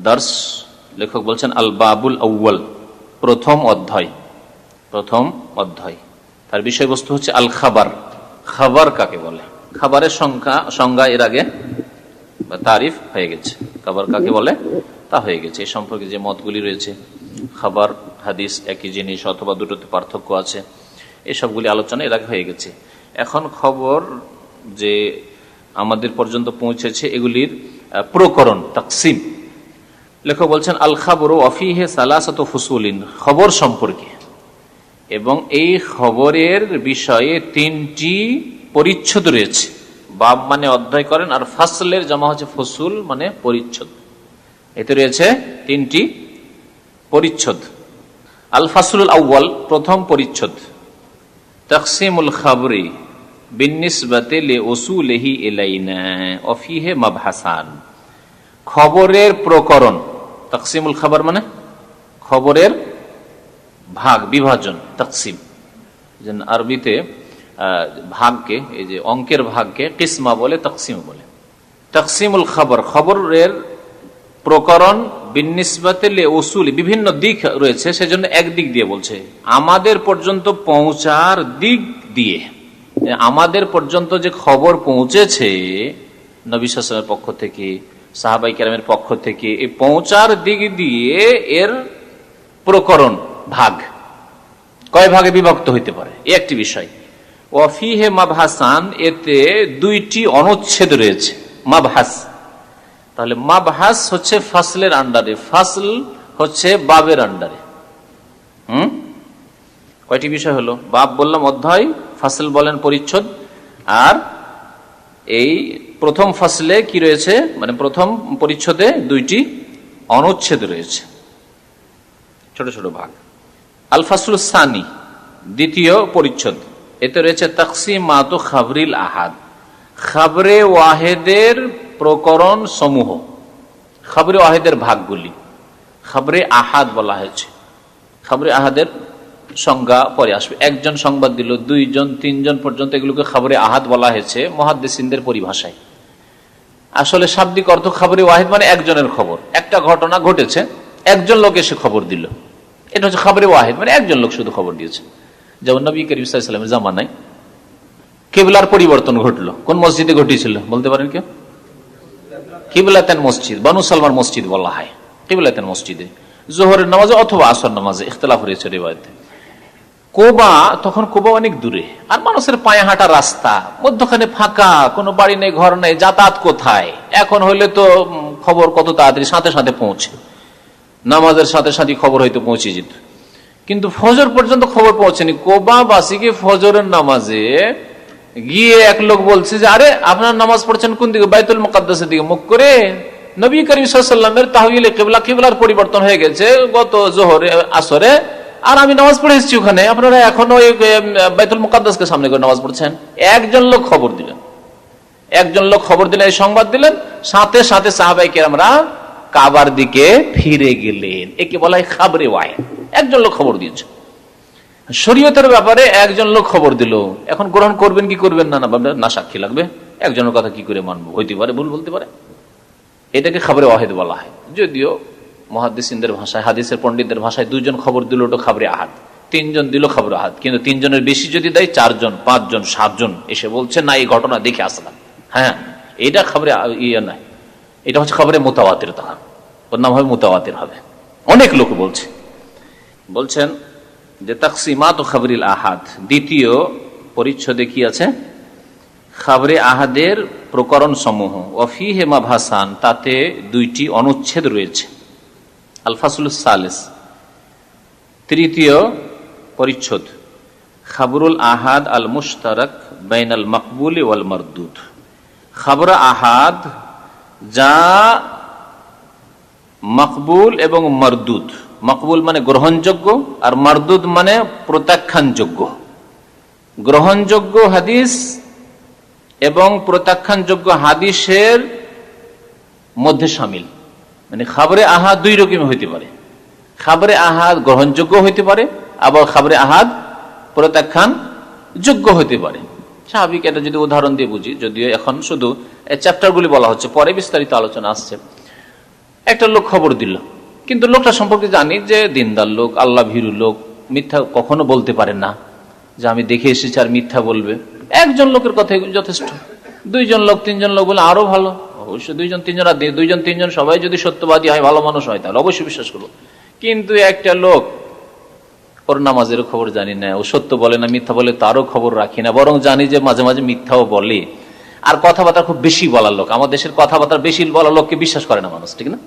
দর্স লেখক বলছেন আল বাবুল আউয়াল, প্রথম অধ্যায়। তার বিষয়বস্তু হচ্ছে আল খাবার। খাবার কাকে বলে? খাবারের সংজ্ঞা এর আগে তারিফ হয়ে গেছে। খাবার কাকে বলে তা হয়ে গেছে। এই সম্পর্কে যে মতগুলি রয়েছে, খাবার হাদিস একই জিনিস অথবা দুটোতে পার্থক্য আছে, এসবগুলি আলোচনা এর আগে হয়ে গেছে। এখন খবর যে আমাদের পর্যন্ত পৌঁছেছে এগুলির প্রকরণ, তাকসিম। লেখক বলছেন আল খাবর ওয়াফিহে সালাসাতু ফুসুলিন, খবর সম্পর্কে এবং এই খবরের বিষয়ে তিনটি পরিচ্ছদ রয়েছে। বাব মানে অধ্যায় করেন, আর ফাসলের জামা হচ্ছে ফসুল মানে পরিচ্ছদ। এতে রয়েছে তিনটি পরিচ্ছদ। আল ফাসলুল আউয়াল, প্রথম পরিচ্ছদ। তাকসিমুল খাবরি বিন্নিসবাতি লিউসুলিহি ইলাইনা ওয়া ফিহি মাবহাসান, খবরের প্রকরণ। তাকসিমুল খাবার মানে খবরের ভাগ, বিভাজন, তাকসিম। আরবিতে ভাগকে, এই যে অঙ্কের ভাগকে কিসমা বলে, তাকসিম বলে। তাকসিমুল খাবার, খবরের প্রকরণ। বিন্নিসবাতি লিউসুলি, বিভিন্ন দিক রয়েছে, সেজন্য একদিক দিয়ে বলছে আমাদের পর্যন্ত পৌঁছার দিক দিয়ে। আমাদের পর্যন্ত যে খবর পৌঁছেছে নবী সাল্লাল্লাহু আলাইহি ওয়াসাল্লামের পক্ষ থেকে, সাহাবায়ে কেরামের পক্ষ থেকে, এই পৌঁছার দিক দিয়ে এর প্রকরণ ভাগ, কয় ভাগে বিভক্ত হইতে পারে, এই একটি বিষয়। ওয়া ফিহি মাবহাসান, এতে দুইটি অনুচ্ছেদ রয়েছে। মাবহাস, তাহলে মাবহাস হচ্ছে ফাসলের আন্ডারে, ফাসল হচ্ছে বাবের আন্ডারে। কয়টি বিষয় হলো? বাব বললাম অধ্যায়, ফাসল বলেন পরিচ্ছদ, আর এই প্রথম ফাসলে কি রয়েছে, মানে প্রথম পরিচ্ছদে দুইটি অনুচ্ছেদ রয়েছে, ছোট ছোট ভাগ। আল ফাসলুস সানি, দ্বিতীয় পরিচ্ছদ, এতে রয়েছে তাকসিমাতু খাবরিল আহাদ, খাবরে ওয়াহেদের প্রকরণ সমূহ, খাবরে ওয়াহেদের ভাগগুলি। খাবরে আহাদ বলা হয়েছে। খাবরে আহাদের সংজ্ঞা পরে আসবে। একজন সংবাদ দিল, দুইজন, তিনজন পর্যন্ত, এগুলোকে খাবরে আহাদ বলা হয়েছে মুহাদ্দিসিনদের পরিভাষায়। আসলে শাব্দিক অর্থ খাবরে ওয়াহিদ মানে একজনের খবর। একটা ঘটনা ঘটেছে, একজন লোক এসে খবর দিল, এটা হচ্ছে খাবরে ওয়াহিদ, মানে একজন লোক শুধু খবর দিয়েছে। যেমন নবী করিম সাল্লাল্লাহু আলাইহি ওয়াসাল্লামের জামানায় কিবলার পরিবর্তন ঘটলো। কোন মসজিদে ঘটেছিল বলতে পারেন কেউ? কিবলাতেন মসজিদ, বানু সালমার মসজিদ বলা হয় কিবলাতেন মসজিদে, জোহরের নামাজে অথবা আসর নামাজে, ইখতিলাফ রয়েছে রিওয়ায়াতে। কোবা, তখন কোবা অনেক দূরে, আর মানুষের পায়ে হাঁটা রাস্তা, মধ্যখানে ফাঁকা, কোনো বাড়ি নেই, ঘর নেই, যাতায়াত কোথায়? এখন হইলে তো খবর কত তাড়াতাড়ি সাথে সাথে পৌঁছে, নামাজের সাথে সাথে খবর হয়তো পৌঁছে যেত, কিন্তু ফজর পর্যন্ত খবর পৌঁছেনি। কোবাবাসীকে ফজরের নামাজে গিয়ে এক লোক বলছে যে আরে আপনার নামাজ পড়ছেন কোন দিকে? বাইতুল মুকাদ্দাসের দিকে মুখ করে। নবী করিম সাল্লাল্লাহু আলাইহি ওয়াসাল্লামের তাহওয়িলে কিবলা, কিবলার পরিবর্তন হয়ে গেছে গত জোহরে আসরে, আর আমি নামাজ পড়ে এসেছি ওখানে, আপনারা এখনো ওই বাইতুল মুকাদ্দাসকে সামনে করে নামাজ পড়ছেন। একজন লোক খবর দিলেন, এই সংবাদ দিলেন, সাথে সাথে সাহাবায়ে কেরামরা কাবার দিকে ফিরে গেলেন। একে বলা হয় খাবরে ওয়াহিদ, একজন লোক খবর দিয়েছে। শরীয়তের ব্যাপারে একজন লোক খবর দিল, এখন গ্রহণ করবেন কি করবেন না, না সাক্ষী লাগবে, একজনের কথা কি করে মানবো? হইতে পারে, ভুল বলতে পারে, এটাকে খাবরে ওয়াহিদ বলা হয়। যদিও মুহাদ্দিসিনদের ভাষায়, হাদিসের পণ্ডিতদের ভাষায়, দুইজন খবর দিল ওটা খাবরে আহাদ, তিনজন দিল খবরে আহাদ। কিন্তু তিনজনের বেশি যদি দেয়, চারজন, পাঁচজন, সাতজন এসে বলছে না এই ঘটনা দেখে আসলাম, হ্যাঁ এটা খবরে ইয়ে নয়, এটা হচ্ছে খবরে মুতাওয়াতির, তখন ওর নাম হবে মুতাওয়াতির হবে। অনেক লোক বলছেন যে তাকসিমাত ও খাবরিল আহাদ, দ্বিতীয় পরিচ্ছদে কি আছে? খাবরে আহাদের প্রকরণ সমূহ। ওয়াফিহে মাবহাসান, তাতে দুইটি অনুচ্ছেদ রয়েছে। আল ফাসলুস সালিস, তৃতীয় পরিচ্ছদ। খাবরুল আহাদ আল মুশতারাক বাইনাল মাকবুল ওয়াল মারদুদ, খাবর আহাদ যা মকবুল এবং মারদুদ। মকবুল মানে গ্রহণযোগ্য, আর মারদুদ মানে প্রত্যাখ্যানযোগ্য। গ্রহণযোগ্য হাদিস এবং প্রত্যাখ্যানযোগ্য হাদিসের মধ্যে শামিল। মানে খাবরে আহাদ দুই রকম হইতে পারে, খাবরে আহাদ গ্রহণযোগ্য হইতে পারে, আবার খাবরে আহাদ প্রত্যাখ্যান যোগ্য হইতে পারে। স্বাভাবিক, এটা যদি উদাহরণ দিয়ে বুঝি, যদিও এখন শুধু চ্যাপ্টারগুলি বলা হচ্ছে, পরে বিস্তারিত আলোচনা আসছে। একটা লোক খবর দিল, কিন্তু লোকটা সম্পর্কে জানি যে দিনদার লোক, আল্লাহ ভীরু লোক, মিথ্যা কখনো বলতে পারে না, যে আমি দেখে এসেছি আর মিথ্যা বলবে। একজন লোকের কথা যথেষ্ট, দুইজন লোক তিনজন লোক বলে আরো ভালো। অবশ্যই দুইজন তিনজন, আর দুইজন তিনজন সবাই যদি সত্যবাদী হয়, ভালো মানুষ হয়, তাহলে অবশ্যই বিশ্বাস করবো। কিন্তু একটা লোক, ওর নামাজের খবর জানি না, ও সত্য বলে না মিথ্যা বলে তারও খবর রাখি না, বরং জানি যে মাঝে মাঝে মিথ্যাও বলে, আর কথাবার্তা খুব বেশি বলার লোক। আমার দেশের কথাবার্তা বেশি বলার লোককে বিশ্বাস করে না মানুষ, ঠিক না?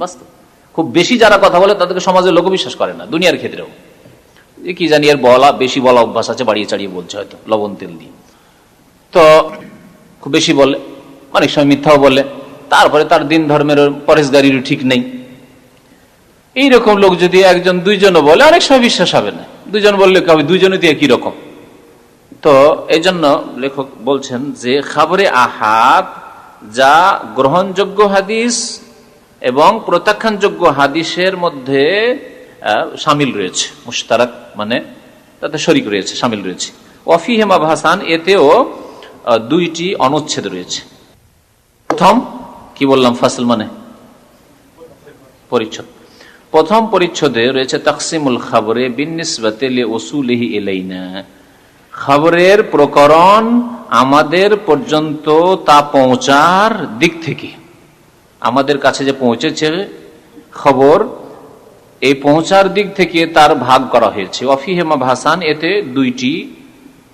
বাস্তব, খুব বেশি যারা কথা বলে তাদেরকে সমাজের লোক বিশ্বাস করে না, দুনিয়ার ক্ষেত্রেও। কি জানি এর বেশি বলা অভ্যাস আছে, বাড়িয়ে চাড়িয়ে বলছে হয়তো লবণ তেল দিয়ে। তো খুব বেশি বলে, অনেক সময় মিথ্যাও বলে, তারপরে তার দিন ধর্মের পরেশগারিরও ঠিক নেই। এইরকম লোক যদি একজন দুইজনও বলে, অনেক সময় বিশ্বাস হবে না। দুইজন বললে কবে, দুইজনে দিয়ে কি রকম। তো এই জন্য লেখক বলছেন যে খাবরে আহাদ যা গ্রহণযোগ্য হাদিস এবং প্রত্যাখ্যানযোগ্য হাদিসের মধ্যে শামিল রয়েছে, মুশতারাক মানে তাতে শরীক রয়েছে, শামিল রয়েছে। ওয়াফিহি মাবহাসান, এতেও দুইটি অনুচ্ছেদ রয়েছে। প্রথম কি বললাম, ফাসল মানে পরিচ্ছদ। প্রথম পরিচ্ছদে রয়েছে তাকসিমুল খাবরে বিনিসবাতি লিউসুলিহি ইলাইনা, খবরের প্রকরণ আমাদের পর্যন্ত তা পৌঁছার দিক থেকে, আমাদের কাছে যে পৌঁছেছে খবর, এই পৌঁছার দিক থেকে তার ভাগ করা হয়েছে। ওয়াফিহি মাবহাসান, এতে দুইটি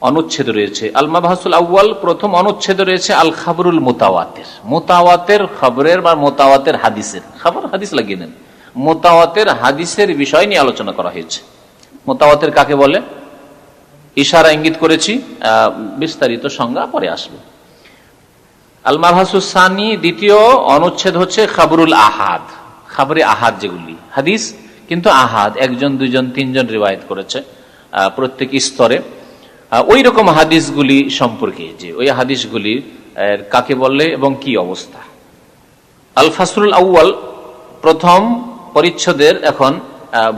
অনুচ্ছেদ রয়েছে। আল মাবহাসুল আউয়াল, প্রথম অনুচ্ছেদ রয়েছে আল খাবরুল মুতাওয়াতির, মুতাওয়াতির খবরের বা মুতাওয়াতির হাদিসের, খবর হাদিস লাগিয়ে নেন, মুতাওয়াতির হাদিসের বিষয় নিয়ে আলোচনা করা হয়েছে। মুতাওয়াতির কাকে বলে ইশারা ইঙ্গিত করেছি, বিস্তারিত সংজ্ঞা পরে আসবে। আল মাবহাসুস সানি, দ্বিতীয় অনুচ্ছেদ হচ্ছে খাবরুল আহাদ, খাবরে আহাদ যেগুলি হাদিস কিন্তু আহাদ, একজন দুইজন তিনজন রিওয়ায়াত করেছে প্রত্যেক স্তরে, ওই রকম হাদিসগুলি সম্পর্কে, যে ওই হাদিসগুলি কাকে বলে এবং কি অবস্থা। আল ফাসলুল আউয়াল, প্রথম পরিচ্ছদের এখন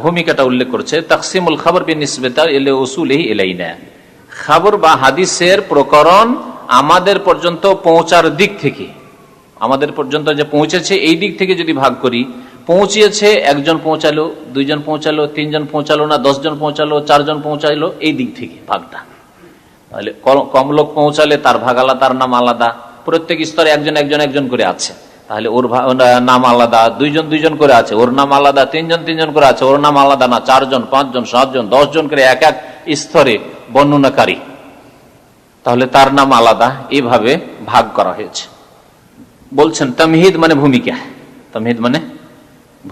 ভূমিকাটা উল্লেখ করছে। তাকসিমুল খবর বিনিসবাতি ইলা উসুলিহি ইলাইনা, খবর বা হাদিসের প্রকরণ আমাদের পর্যন্ত পৌঁছার দিক থেকে, আমাদের পর্যন্ত যে পৌঁছেছে এই দিক থেকে যদি ভাগ করি, পৌঁছিয়েছে একজন পৌঁছালো, দুইজন পৌঁছালো, তিনজন পৌঁছালো না, 10 জন পৌঁছালো, 4 জন পৌঁছালো, এই দিক থেকে ভাগটা। তাহলে কম লোক পৌঁছালে তার ভাগ আলাদা, তার নাম আলাদা, প্রত্যেক স্তরে একজন একজন একজন করে আছে, তাহলে ওর নাম আলাদা, দুইজন দুইজন করে আছে, ওর নাম আলাদা, তিনজন তিনজন করে আছে, ওর নাম আলাদা না, 4 জন 5 জন 7 জন 10 জন করে এক এক স্তরে বর্ণনাকারী, তাহলে তার নাম আলাদা, এইভাবে ভাগ করা হয়েছে। বলছেন তামহিদ মানে ভূমিকা, তামহিদ মানে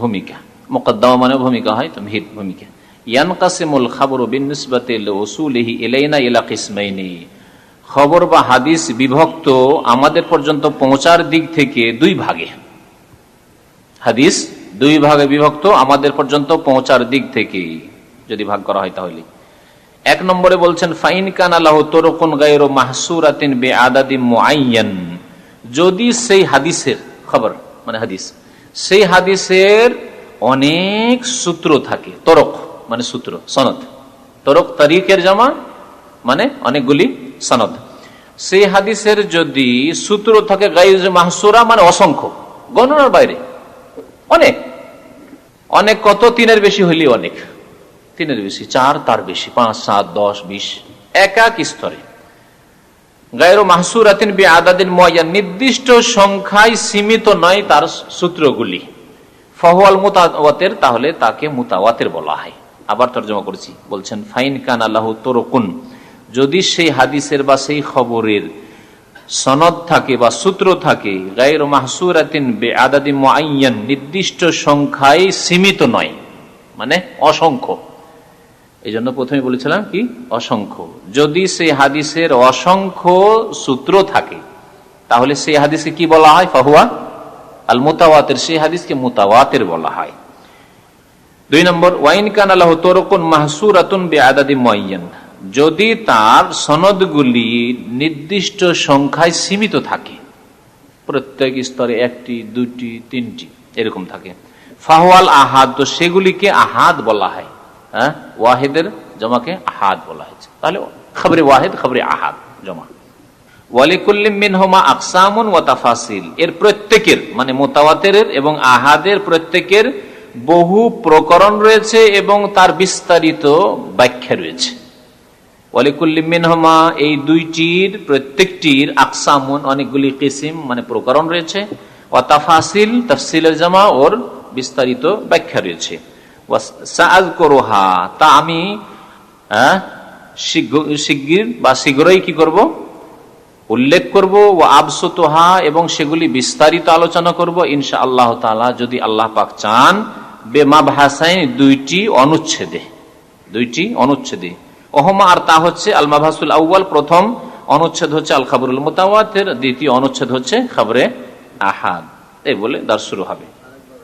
ভূমিকা, মুকদ্দমা মানে ভূমিকা হয়, তামহিদ ভূমিকা। ইয়ানকাসিমুল খাবরু বিনিসবাতি লিউসুলিহি ইলাইনা ইলা কিসমাইনি, খবর বা হাদিস বিভক্ত আমাদের পর্যন্ত পৌঁছার দিক থেকে দুই ভাগে, হাদিস দুই ভাগে বিভক্ত আমাদের পর্যন্ত পৌঁছার দিক থেকে যদি ভাগ করা হয় তাহলে। এক নম্বরে বলছেন ফাইন কানা লাহু তুরুকুন গায়রু মাহসুরাতিন বিআদাদিন মুআয়্যান, যদি সেই হাদিসের খবর মানে হাদিস, সেই হাদিসের অনেক সূত্র থাকে, তরক মানে সূত্র, সনদ, তরক তারিখের জামা মানে অনেকগুলি সনদ, সেই হাদিসের যদি সূত্র থাকে গায়রু মাহসুরা মানে অসংখ্য, গণনার বাইরে, অনেক অনেক, কত 3-এর বেশি হইলে অনেক, 3-এর বেশি, 4 তার বেশি, 5 7 10 20 এক এক স্তরে, গায়রু মাহসুরাতিন বিআদাদিন মুআয়্যান, নির্দিষ্ট সংখ্যায় সীমিত নয় তার সূত্রগুলি, ফাহুয়াল মুতাওয়াতির, তাহলে তাকে মুতাওয়াতির বলা হয়। আবার তরজমা করেছি, বলছেন ফাইন কানা লাহু তুরুকুন, যদি সেই হাদিসের বা সেই খবরের সনদ থাকে বা সূত্র থাকে গায়রু মাহসুরাতিন বিআদাদিন মুআয়্যান, নির্দিষ্ট সংখ্যায় সীমিত নয়, মানে অসংখ্য। এই জন্য প্রথমে বলেছিলাম কি অসংখ্য, যদি সেই হাদিসের অসংখ্য সূত্র থাকে তাহলে সেই হাদিসকে কি বলা হয়, ফাহুয়া আল মুতাওয়াতির, সেই হাদিসকে মুতাওয়াতির বলা হয়। 2 নম্বর ওয়াইন কানা লাহু তুরুকুন মাহসুরাতুন বিআদাদিন মুআয়্যান, যদি তার সনদগুলি নির্দিষ্ট সংখ্যায় সীমিত থাকে, প্রত্যেক স্তরে একটি, দুটি, তিনটি এরকম থাকে, ফাহওয়াল আহাদ, তো সেগুলিকে আহাদ বলা হয়। হ্যাঁ, ওয়াহিদের জমাকে আহাদ বলা হয়েছে। তাহলে খবরে ওয়াহিদ, খবরে আহাদ জমা। ওয়ালিকুল্লিম মিনহুমা আকসামুন ওয়া তাফাসিল, এর প্রত্যেকের মানে মুতাওয়াতিরের এবং আহাদের প্রত্যেকের বহু প্রকরণ রয়েছে এবং তার বিস্তারিত ব্যাখ্যা রয়েছে। ওয়ালিকুল্লিম মিনহুমা, এই দুইটির প্রত্যেকটির আকসামুন অনেকগুলি কিসিম মানে প্রকরণ রয়েছে, ওয়া তাফাসিল তাফসিলের জামা, ওর বিস্তারিত ব্যাখ্যা রয়েছে। সাআযকুরুহা, তা আমি শিগগির বা শীঘ্রই কি করব, উল্লেখ করব। ও আবসুতুহা, এবং সেগুলি বিস্তারিত আলোচনা করব ইনশাআল্লাহ তাআলা, যদি আল্লাহ পাক চান। বেমাবহাসাইন, দুইটি অনুচ্ছেদে। ওহমা, আর তা হচ্ছে আল মাবহাসুল আউয়াল, প্রথম অনুচ্ছেদ হচ্ছে আল খাবরুল মুতাওয়াতির, দ্বিতীয় অনুচ্ছেদ হচ্ছে খবরে আহাদ। এই বলে দাস শুরু হবে।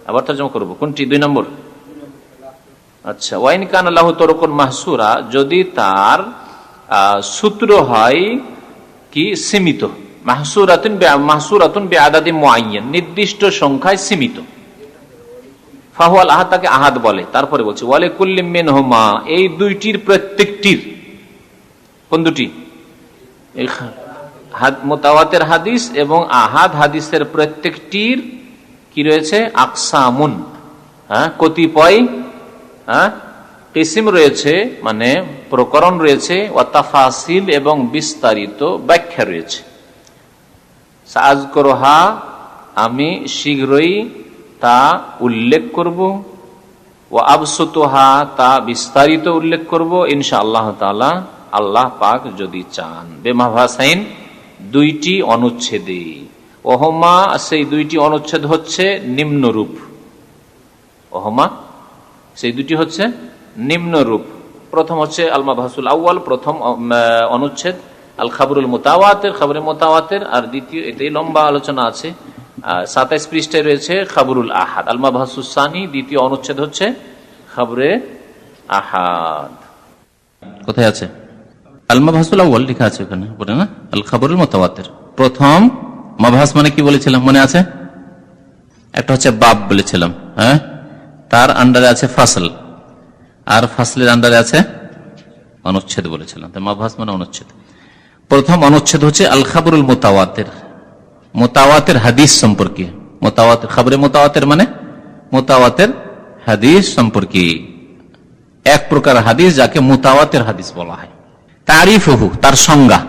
আবার তরজমা করব কোনটি? 2 নম্বর। আচ্ছা, ওয়াইন কান লাহু তুরুকুন মাহসুরা, যদি তার সূত্র হয় কি সীমিত, মাহসুরাতুন বিআদাদিন মুআয়্যান, নির্দিষ্ট সংখ্যায় সীমিত, ফাহুয়াল আহাদ, তাকে আহাদ বলে। তারপরে বলছে ওয়ালিকুল্লিম মিনহুমা, এই দুইটির প্রত্যেকটির, কোন দুটি? মুতাওয়াতির হাদিস এবং আহাদ হাদিসের প্রত্যেকটির কি রয়েছে? আকসামুন, কতিপয় কিসিম রয়েছে, মানে প্রকরণ রয়েছে, ওয়া তাফাসিল, এবং বিস্তারিত ব্যাখ্যা রয়েছে। সাআযকুরুহা, আমি শীঘ্রই তা উল্লেখ করব। ওয়া আবসুতুহা, তা বিস্তারিত উল্লেখ করব ইনশাআল্লাহ তাআলা, আল্লাহ পাক যদি চান। বেমাবহাসাইন, দুইটি অনুচ্ছেদে। ওহমা, সেই দুইটি অনুচ্ছেদ হচ্ছে নিম্নরূপ। ওহমা, সেই দুটি হচ্ছে নিম্নরূপ। প্রথম হচ্ছে আল মাবহাসুল আউয়াল, প্রথম অনুচ্ছেদ আল খাবরুল মুতাওয়াতির, খবরে মুতাওয়াতির, আর দ্বিতীয়, এটাই লম্বা আলোচনা আছে, 27 পৃষ্ঠায় রয়েছে খবরুল আহাদ। আল মাবহাসুস সানি, দ্বিতীয় অনুচ্ছেদ হচ্ছে খবরে আহাদ। কোথায় আছে? আল মাবহাসুল আউয়াল লেখা আছে ওখানে পড়ে না, আল খবরুল মুতাওয়াতির। প্রথম মাবহাস মানে কি বলেছিলাম মনে আছে? একটা হচ্ছে বাব বলেছিলাম, হ্যাঁ, তার আন্ডারে আছে ফাসল, আর ফাসলের আন্ডারে আছে অনুচ্ছেদ বলেছিলাম। মাবহাস মানে অনুচ্ছেদ। প্রথম অনুচ্ছেদ হচ্ছে আল খাবরুল মুতাওয়াতির, মুতাওয়াতির হাদিস সম্পর্কে। মুতাওয়াতির, খবরে মুতাওয়াতির মানে মুতাওয়াতির হাদিস সম্পর্কে, এক প্রকার হাদিস যাকে মুতাওয়াতির হাদিস বলা হয়। তারিফহু, তার সংজ্ঞা,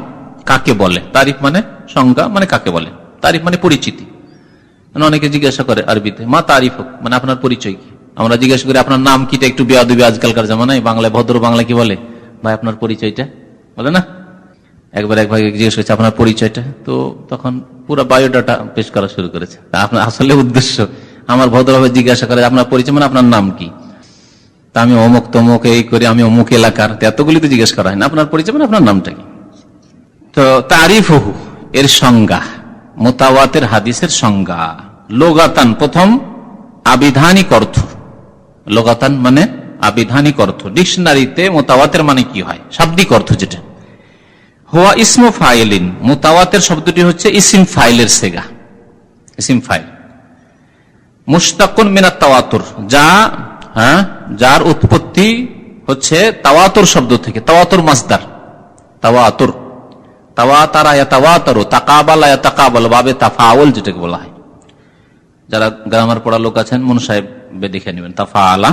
কাকে বলে? তারিফ মানে সংজ্ঞা, মানে কাকে বলে। তারিফ মানে পরিচিতি। মানে অনেকে জিজ্ঞাসা করে আরবিতে, মা তারিফ হোক, মানে আপনার পরিচয় কি? আমরা জিজ্ঞাসা করি আপনার নাম কি, একটু বেয়াদবি আজকালকার জামানায়। বাংলায়, ভদ্র বাংলা কি বলে? ভাই আপনার পরিচয়টা বলে না। একবার এক ভাই জিজ্ঞেস করছে আপনার পরিচয়টা, তো তখন পুরো বায়োডাটা পেশ করা শুরু করেছে। আপনার আসলে উদ্দেশ্য আমার ভদ্রভাবে জিজ্ঞাসা করে আপনার পরিচয় মানে আপনার নাম কি। তা আমি অমুক তমুক এই করে, আমি অমুক এলাকার, এতগুলি তো জিজ্ঞেস করা হয় না। আপনার পরিচয় মানে আপনার নামটা কি? তো তারিফহু, এর সংজ্ঞা, মুতাওয়াতির হাদিসের সংজ্ঞা। লোগাতান, প্রথম আবিধানিক অর্থ। লোগাতান মানে আবিধানিক অর্থ। ডিকশনারিতে মুতাওয়াতির মানে কি হয়, শাব্দিক অর্থ যেটা। হুয়া ইসমু ফাইলিন, মুতাওয়াতির শব্দটি হচ্ছে ইসিম ফাইলের সেগা, ইসিম ফাইল। মুশতাকুন মিনাত তাওয়াতুর, যা যার উৎপত্তি হচ্ছে তাওয়াতুর শব্দ থেকে। তাওয়াতুর মাসদার, তাওয়াতুর, তাওয়াতারা ইয়াতাওয়াতারু, তাকাবালা ইয়াতাকাবাল, বাবে তাফাউল যেটাকে বলা হয়। যারা গ্রামার পড়া লোক আছেন মন সাহেব দেখে নেবেন। তাফাআলা,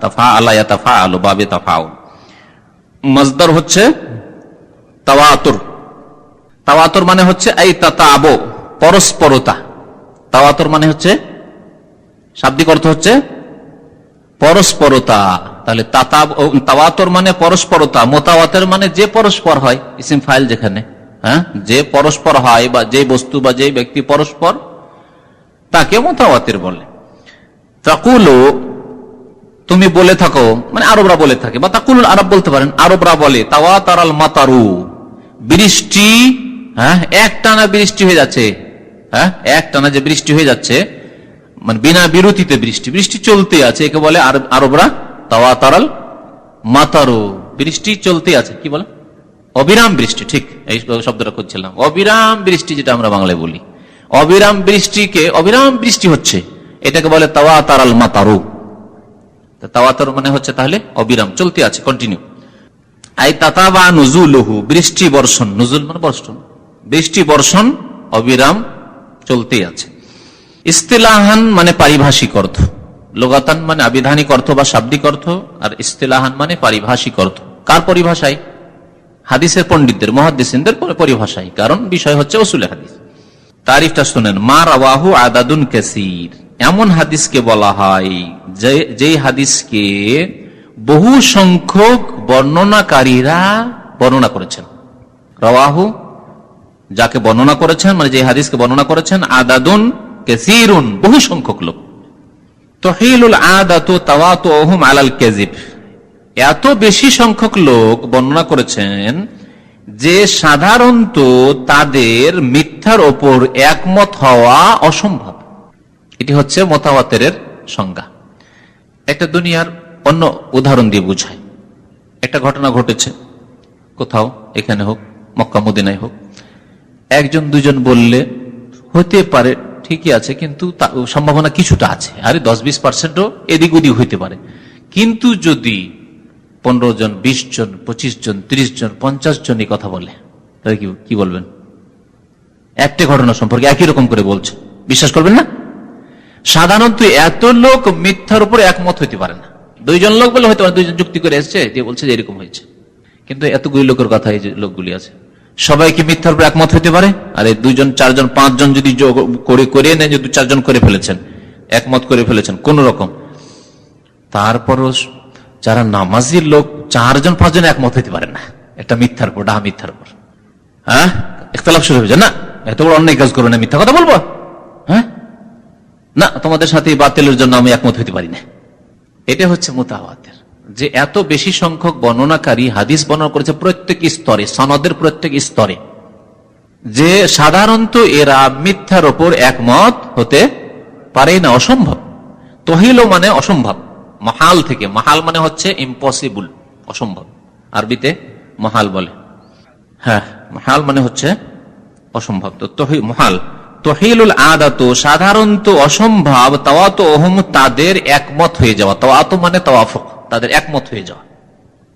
তাফাআলা ইয়াতাফাআলু, বাবে তাফাউল। মাসদার হচ্ছে তাওয়াতুর। তাওয়াতুর মানে হচ্ছে এই তাতাবু, পরস্পরতা। তাওয়াতুর মানে হচ্ছে শাব্দিক অর্থ হচ্ছে পরস্পরতা। তাহলে তাওয়াতুর মানে পরস্পরতা, মুতাওয়াতির মানে যে পরস্পর হয়, ইসিম ফাইল যেখানে, যে পরস্পর হয়, বা যে বস্তু বা যে ব্যক্তি পরস্পর, তাকে মুতাওয়াতির বলে। তাকুলু, তুমি বলে থাকো, মানে আরবরা বলে থাকে, বা তাকুলুল আরব বলতে পারেন। আরবরা বলে তাওয়াতারাল মাতারু, বৃষ্টি, একটানা বৃষ্টি হয়ে যাচ্ছে, একটানা যে বৃষ্টি হয়ে যাচ্ছে, মানে বিনা বিরতিতে বৃষ্টি, বৃষ্টি চলতে আছে, একে বলে আরবরা তাওয়াতারাল মাতারু। বৃষ্টি চলতে আছে, কি বলে? অবিরাম বৃষ্টি, ঠিক এই শব্দটা খুঁজছিলাম। অবিরাম বৃষ্টি, যেটা আমরা বাংলায় বলি অবিরাম বৃষ্টিকে, অবিরাম বৃষ্টি হচ্ছে, এটাকে বলে তাওয়াতার আল মাতারু। তাওয়াতার মানে হচ্ছে তাহলে অবিরাম চলতে আছে, কন্টিনিউ। আই তাতাবা নুজুলুহু, বৃষ্টি বর্ষণ, নুজুল মানে বর্ষণ, বৃষ্টি বর্ষণ অবিরাম চলতেই আছে। ইস্তিলাহান মানে পারিভাষিক অর্থ, লোগাতান মানে আবিধানিক অর্থ বা শাব্দিক অর্থ, আর ইস্তিলাহান মানে পারিভাষিক অর্থ। কার পরিভাষায়? হাদিসের পণ্ডিতদের, মুহাদ্দিসিনদের পরিভাষায়, কারণ বিষয় হচ্ছে উসুলে হাদিস। তারিফটা শুনেন, মা রাওয়াহু আদাদুন কাসীর, এমন হাদিসকে বলা হয় যে হাদিসকে বহু সংখ্যক বর্ণনাকারীরা বর্ণনা করেছেন। রাওয়াহু যাকে বর্ণনা করেছেন, মানে যে হাদিসকে বর্ণনা করেছেন, আদাদুন কাসীরুন বহু সংখ্যক লোক। তহিলুল আদাতু তাওয়াতুহুম আলাল কাযিব, এত বেশি সংখ্যক লোক বর্ণনা করেছেন যে সাধারণত তাদের মিথ্যার ওপর একমত হওয়া অসম্ভব। এটি হচ্ছে মুতাওয়াতিরের সংজ্ঞা। একটা দুনিয়ার অন্য উদাহরণ দিয়ে বুঝায়। একটা ঘটনা ঘটেছে কোথাও, এখানে হোক মক্কা মদিনায় হোক, একজন দুজন বললে হতে পারে, ঠিকই আছে, কিন্তু সম্ভাবনা কিছুটা আছে, আরে 10-20%ও এদিক ওদিক হইতে পারে। কিন্তু যদি 15 জন, 20 জন, 25 জন, 30 জন, 50 জন এই কথা বলে, তাহলে কি বলবেন? একটা ঘটনা সম্পর্কে একই রকম করে বলছে, বিশ্বাস করবেন না? সাধারণত এত লোক মিথ্যার উপর একমত হইতে পারে না। 2 জন লোক বলে হয়তো 2 জন যুক্তি করে এসছে, দিয়ে বলছে যে এরকম হয়েছে, কিন্তু এতগুলি লোকের কথা, এই যে লোকগুলি আছে, সবাই কি মিথ্যার উপর একমত হইতে পারে? আরে 2 জন, 4 জন, 5 জন যদি করে নেন, যদি 4 জন করে ফেলেছেন, একমত করে ফেলেছেন কোন রকম, তারপরও যারা নামাজির লোক 4 জন 5 জন একমত হইতে পারে না একটা মিথ্যার উপর, ডাহা মিথ্যার উপর। হ্যাঁ, ইখতিলাফ শুরু হয়ে যায়, না এত বড় অন্যায় কাজ করবে না, মিথ্যা কথা বলবো, হ্যাঁ না, তোমাদের সাথে বাতিলের জন্য আমি একমত হইতে পারি না। এটা হচ্ছে মুতাওয়াতির, যে এত বেশি সংখ্যক বর্ণনাকারী হাদিস বর্ণনা করেছে প্রত্যেক স্তরে, সনদের প্রত্যেক স্তরে, যে সাধারণত এরা মিথ্যার ওপর একমত হতে পারে না, অসম্ভব। তহিল মানে অসম্ভব, মহাল থেকে, মহাল মানে হচ্ছে ইম্পসিবল, অসম্ভব, আরবিতে মহাল বলে। হ্যাঁ, মহাল মানে হচ্ছে অসম্ভব, তো মহাল। তহিলুল আদাত, সাধারণত অসম্ভব, তাওয়াতুহুম তাদের একমত হয়ে যাওয়া, তাওয়াতু মানে তাওয়াফুক, তাদের একমত হয়ে যাওয়া,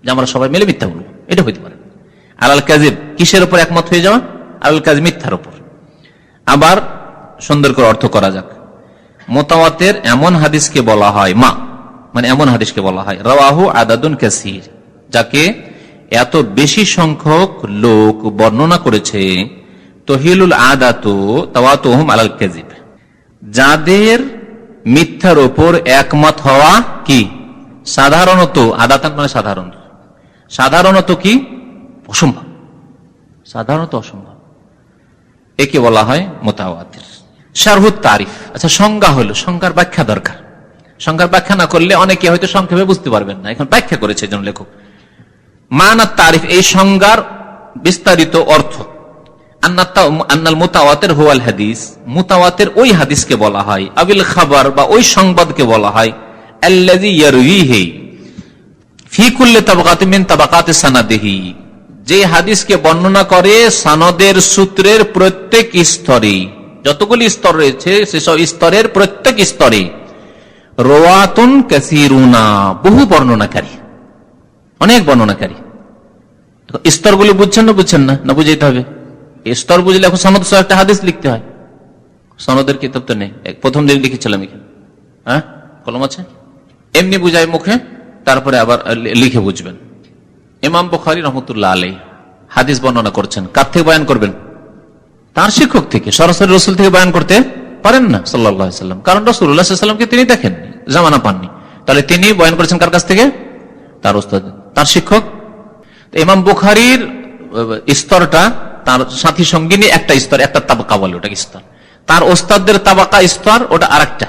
যে আমরা সবাই মিলে মিথ্যা বলবো, এটা হইতে পারে। আলাল কাযিব, কিসের উপর একমত হয়ে যাওয়া? আলাল কাযিব, মিথ্যার উপর। আবার সুন্দর করে অর্থ করা যাক, মুতাওয়াতির এমন হাদিসকে বলা হয়, মানে এমন হাদিসকে বলা হয় রাওয়াহু আদাদুন কাসীর, যাকে এত বেশি সংখ্যক লোক বর্ণনা করেছে, তহিলুল আদাতু তাওয়াতুহুম আলাল কাযিব, যাদের মিথ্যার উপর একমত হওয়া কি সাধারণত, আদাতান মানে সাধারণত, সাধারণত কি অসম্ভব, সাধারণত অসম্ভব, একে বলা হয় মুতাওয়াতির। শারহুত তারিফ, আচ্ছা সংজ্ঞা হলো, সংজ্ঞার ব্যাখ্যা দরকার। সংজ্ঞার ব্যাখ্যা না করলে অনেকে হয়তো সংক্ষেপে বুঝতে পারবেন না, এখন ব্যাখ্যা করেছে একজন লেখক। মানা তারিফ, এই সংজ্ঞার বিস্তারিত অর্থ। আন্নাল মুতাওয়াতির হুয়াল হাদিস, মুতাওয়াতির ওই হাদিসকে বলা হয়, আবিল খাবার বা ওই সংবাদকে বলা হয়, আল্লাযী ইয়ারউইহি ফি কুল্লি তাবাকাতিন মিন তাবাকাতিস সানাদিহি, যে হাদিসকে বর্ণনা করে সনদের সূত্রের প্রত্যেক স্তরে, যতগুলি স্তর রয়েছে সেসব স্তরের প্রত্যেক স্তরে, রাওয়াতুন কাসীরুনা, বহু বর্ণনাকারী, অনেক বর্ণনাকারী। স্তরগুলি বুঝছেন না? বুঝছেন না, না বুঝাইতে হবে। স্তর বুঝলে এখন সনদ সহ একটা হাদিস লিখতে হয়, সনদের কিতাব তো নেই, প্রথম দিন লিখেছিলাম এখানে, হ্যাঁ কলম আছে, এমনি বুঝাই মুখে, তারপরে আবার লিখে বুঝবেন। ইমাম বুখারী রাহমাতুল্লাহ আলাইহি হাদিস বর্ণনা করছেন, কার থেকে বয়ান করবেন? তার শিক্ষক থেকে, সরাসরি রাসূল থেকে বয়ান করতে পারেন না সাল্লাল্লাহু আলাইহি ওয়াসাল্লাম, কারণ রাসূলুল্লাহ সাল্লাল্লাহু আলাইহি ওয়াসাল্লামকে তিনি দেখেননি, জামানা পাননি, তাহলে তিনি বয়ান করেছেন কার কাছ থেকে? তার উস্তাদ, তার শিক্ষক। ইমাম বুখারীর স্তরটা, তার সাথী সঙ্গিনী একটা স্তর, একটা তাবাকা বলে, ওটা স্তর। তার ওস্তাদদের তাবাকা স্তর, ওটা আরেকটা,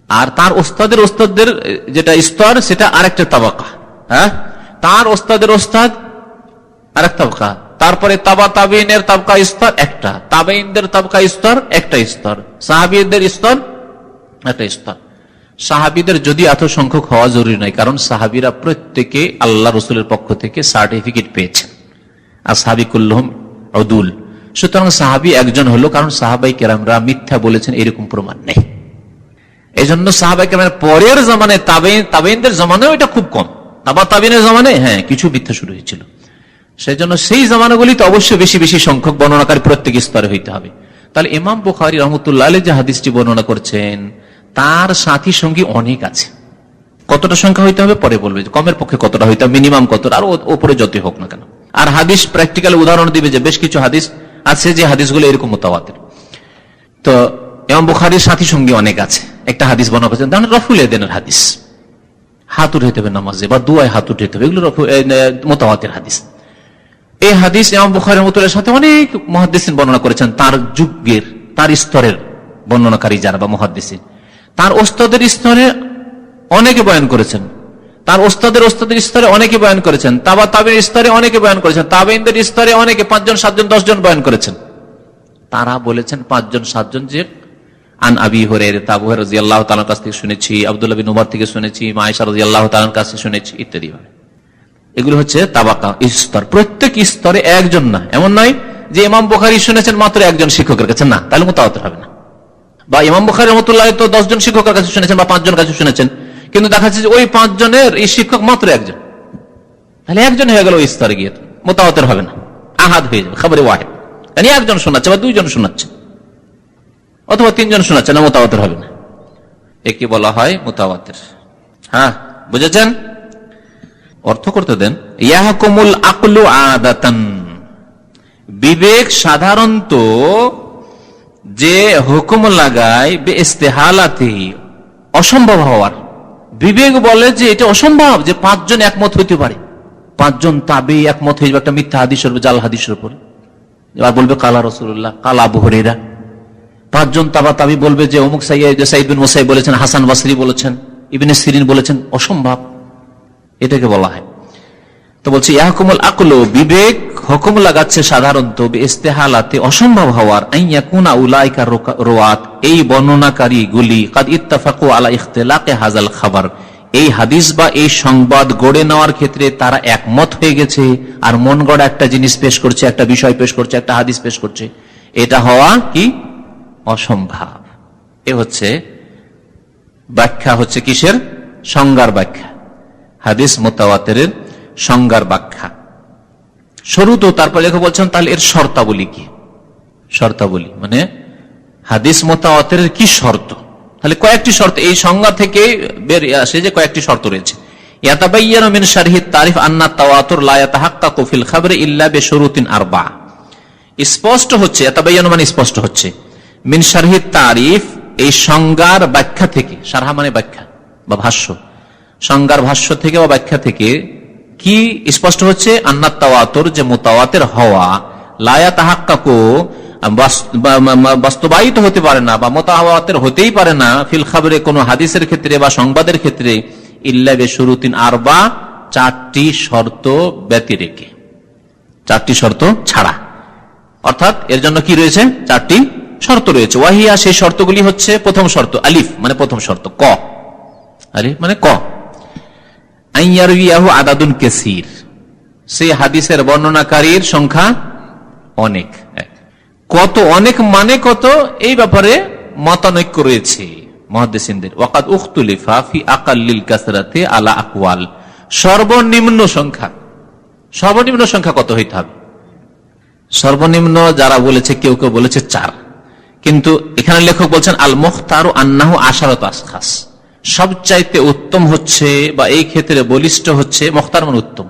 আর তার ওস্তাদের যেটা স্তর, সেটা আরেকটা তাবাকা। হ্যাঁ, তার ওস্তাদের ওস্তাদ আরেক তাবাকা, তারপরে তাবা তাবিনের তাবাকা স্তর একটা, তাবেইনদের তাবাকা স্তর একটা স্তর, সাহাবীদের স্তর একটা স্তর। সাহাবিদের যদি এত সংখ্যক হওয়া জরুরি নয়, কারণ সাহাবিরা প্রত্যেকে আল্লাহ রসুলের পক্ষ থেকে সার্টিফিকেট পেয়েছেন, আর সাহাবি কুল্লুহুম উদুল। সুতরাং সাহাবি একজন হলো, কারণ সাহাবাই কেরামরা মিথ্যা বলেছেন এরকম প্রমাণ নেই। এই জন্য সাহাবাই কেরামের পরের জমানায় তাবেইনদের জমানায় এটা খুব কম, তাবিনের জমানায় হ্যাঁ কিছু মিথ্যা শুরু হয়েছিল। সেই জন্য সেই জমানাগুলিতে অবশ্যই বেশি বেশি সংখ্যক বর্ণনাকারী প্রত্যেক স্তরে হইতে হবে। তাহলে ইমাম বুখারী রাহমাতুল্লাহ আলাইহি যে হাদিসটি বর্ণনা করছেন তার সাথী সঙ্গী অনেক আছে। কতটা সংখ্যা হইতে হবে পরে বলবে, কমের পক্ষে কতটা হইতে হবে, মিনিমাম কতটা, আর ওপরে যতই হোক না কেন। আর হাদিস প্র্যাকটিক্যাল উদাহরণ দিবে যে বেশ কিছু হাদিস আছে যে হাদিসগুলো এরকম মুতাওয়াতির। তো ইমাম বুখারীর সাথী সঙ্গী অনেক আছে। একটা হাদিস বর্ণনা করেছেন, ধরেন রফুল ইয়াদাইনের হাদিস, হাত উঠাইতে হবে নামাজে বা দুয়ায় হাত উঠাইতে হবে, এগুলো মুতাওয়াতির হাদিস। এই হাদিস ইমাম বুখারী রাহমাতুল্লাহর সাথে অনেক মুহাদ্দিসিন বর্ণনা করেছেন, তার যুগের তার স্তরের বর্ণনাকারী যারা বা মুহাদ্দিসিন, তার ওস্তাদের স্তরে অনেকে বয়ান করেছেন, তার ওস্তাদের স্তরে অনেকে বয়ান করেছেন, তাবির স্তরে অনেকে বয়ান করেছেন, তাবেইনদের স্তরে অনেকে 5 জন 7 জন 10 জন বয়ান করেছেন। তারা বলেছেন 5 জন 7 জন যে আন আবি হুরায়রা, আবু হুরায়রা রাদিয়াল্লাহু তাআলার কাছ থেকে শুনেছি, আব্দুল্লাহ বিন উমর থেকে শুনেছি, আয়েশা রাদিয়াল্লাহু তাআলার কাছে শুনেছি ইত্যাদি। এগুলো হচ্ছে তাবাকা স্তর। প্রত্যেক স্তরে একজন না, এমন নয় যে ইমাম বুখারী শুনেছেন মাত্র একজন শিক্ষকের কাছে, না, তাহলে মুতাওয়াতির হবে না। বা ইমাম বুখারী রাহমাতুল্লাহ তো 10 জন শিক্ষকের কাছে শুনেছেন বা 5 জন কাছে শুনেছেন, কিন্তু দেখা যাচ্ছে যে ওই 5 জনের এই শিক্ষক মাত্র একজন, তাহলে একজন হয়ে গেল ওই স্তরে গিয়ে মুতাওয়াতির হবে না, আহাদ হয়ে যাবে, খবরে ওয়াহিদ। মানে একজন শোনাচ্ছে বা 2 জন শোনাচ্ছে অথবা 3 জন শোনাচ্ছে, না, মুতাওয়াতির হবে না। একে বলা হয় মুতাওয়াতির। হ্যাঁ, বুঝেছেন? অর্থ করতে দেন। ইয়াহকুমুল আকলু আদাতান, বিবেক সাধারণত যে হুকুম লাগায় বেইস্তেহালাতি, অসম্ভব হওয়ার। বিবেক বলে যে এটা অসম্ভব যে 5 জন একমত হইতে পারে, 5 জন তাবি একমত হয়ে যাবে একটা মিথ্যা হাদিসের উপর, জাল হাদিসের উপর। এবার বলবে কালা রাসূলুল্লাহ, কালা আবু হুরায়রা। 5 জন তাবি বলবে যে অমুক সাইয়্যিদ বিন মুসাইয়্যিব বলেছেন, হাসান বসরি বলেছেন, ইবনে সিরিন বলেছেন, অসম্ভব। এটাকে বলা হয়। তো বলছে ইয়াহকুমুল আকলু, বিবেক হুকুম লাগাচ্ছে সাধারণত ইস্তেহালাতে, অসম্ভব হওয়ার, আইয়াকুনা উলাইকা রুয়াত, এই বর্ণনাকারী গুলি কাদ ইত্তাফাকু আলা ইখতিলাকি হাযাল খাবার, এই হাদিস বা এই সংবাদ গড়ে নেওয়ার ক্ষেত্রে তারা একমত হয়ে গেছে। আর মন গড়া একটা জিনিস পেশ করছে, একটা বিষয় পেশ করছে, একটা হাদিস পেশ করছে, এটা হওয়া কি অসম্ভব। এ হচ্ছে ব্যাখ্যা, হচ্ছে কিসের? সংজ্ঞার ব্যাখ্যা, হাদিস মুতাওয়াতিরের সংজ্ঞার ব্যাখ্যা। শুরু তো তারপর লেখক বলছেন তাহলে এর শর্তাবলী কি? শর্তাবলী মানে হাদিস মুতাওয়াতিরের কি শর্ত? তাহলে কয়েকটি শর্ত এই সংজ্ঞা থেকে বের আসে যে কয়েকটি শর্ত রয়েছে। ইয়াতাবায়্যানু মিন শারহি তারিফ আন্না তাওয়াতুর লা ইয়াতাহাক্কাকু ফিল খাবরি ইল্লা বিশুরুতিন আরবা। স্পষ্ট হচ্ছে, ইয়াতাবায়্যানু মানে স্পষ্ট হচ্ছে, মিন শারহি তারিফ এই সংজ্ঞার ব্যাখ্যা থেকে, শারহা মানে ব্যাখ্যা বা ভাষ্য, সংজ্ঞার ভাষ্য থেকে বা ব্যাখ্যা থেকে কি স্পষ্ট হচ্ছে? আন্না তাওয়াতুর, যে মুতাওয়াতির হওয়া, লা ইয়াতাহাক্কাকু বাস্তবায়িত হতে পারে না বা মুতাওয়াতির হতেই পারে না, ফিল খাবরে কোন হাদিসের ক্ষেত্রে বা সংবাদের ক্ষেত্রে, ইল্লা বিশুরুতিন আরবা, 4টি শর্ত ব্যতিরেকে, 4টি শর্ত ছাড়া। অর্থাৎ এর জন্য কি রয়েছে? 4টি শর্ত রয়েছে। ওয়াহিয়া, সেই শর্তগুলি হচ্ছে, প্রথম শর্ত আলিফ মানে প্রথম শর্ত, ক, আলিফ মানে ক, আইয়ারুয়াহু আদাদুন কাসীর, সেই হাদিসের বর্ণনাকারীর সংখ্যা অনেক। কত অনেক মানে কত, এই ব্যাপারে মতানৈক্য রয়েছে মুহাদ্দিসিনদের। ওয়াকাদ উখতুলিফা ফি আকাল্লিল কাসরাতি আলা আকওয়াল, সর্বনিম্ন সংখ্যা, সর্বনিম্ন সংখ্যা কত হইতে হবে? সর্বনিম্ন যারা বলেছে, কেউ কেউ বলেছে 4, কিন্তু এখানে লেখক বলছেন আল মুখতারু আন্নাহু আশারাতু আশখাস, সবচাইতে উত্তম হচ্ছে বা এই ক্ষেত্রে বলিষ্ঠ হচ্ছে, মুখতার মানে উত্তম,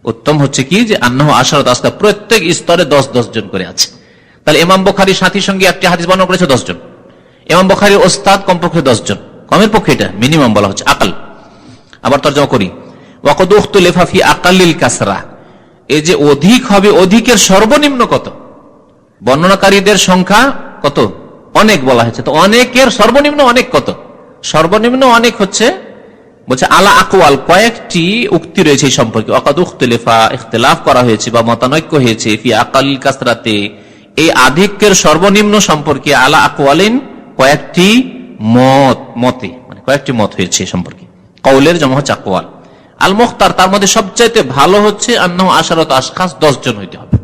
উত্তম হচ্ছে কি যে আন্নাহু আশারাতু আশখাস, প্রত্যেক স্তরে 10-10 জন করে আছে। তাহলে ইমাম বুখারীর সাথীর সঙ্গে একটি হাদিস বর্ণনা করেছে 10 জন, ইমাম বুখারীর ওস্তাদ কমপক্ষে 10 জন, কমের পক্ষে এটা মিনিমাম বলা হচ্ছে, আকাল। আবার তরজমা করি, ওয়াকাদ উখতুলিফা ফি আকাল্লিল কাসরা, এই যে অধিক হবে, অধিকের সর্বনিম্ন কত? বর্ণনাকারীদের সংখ্যা কত? অনেক বলা হয়েছে, তো অনেকের সর্বনিম্ন অনেক কত? সর্বনিম্ন অনেক হচ্ছে, বলছে আলা আকওয়াল, কয়েকটি উক্তি রয়েছে এই সম্পর্কে। ওয়াকাদ উখতুলিফা, ইখতিলাফ করা হয়েছে বা মতানৈক্য হয়েছে, ফি আকাল্লিল কাসরাতে, এই আধিক্যের সর্বনিম্ন সম্পর্কে, আলা আকওয়ালিন, কয়েকটি মতে, মানে মানে কয়েকটি মত হয়েছে সম্পর্কে। কওলের জমা হচ্ছে আকওয়াল। আল মুখতার, তার মধ্যে সবচাইতে ভালো হচ্ছে আন্নাহু আশারাত আশখাস, 10 জন হইতে হবে।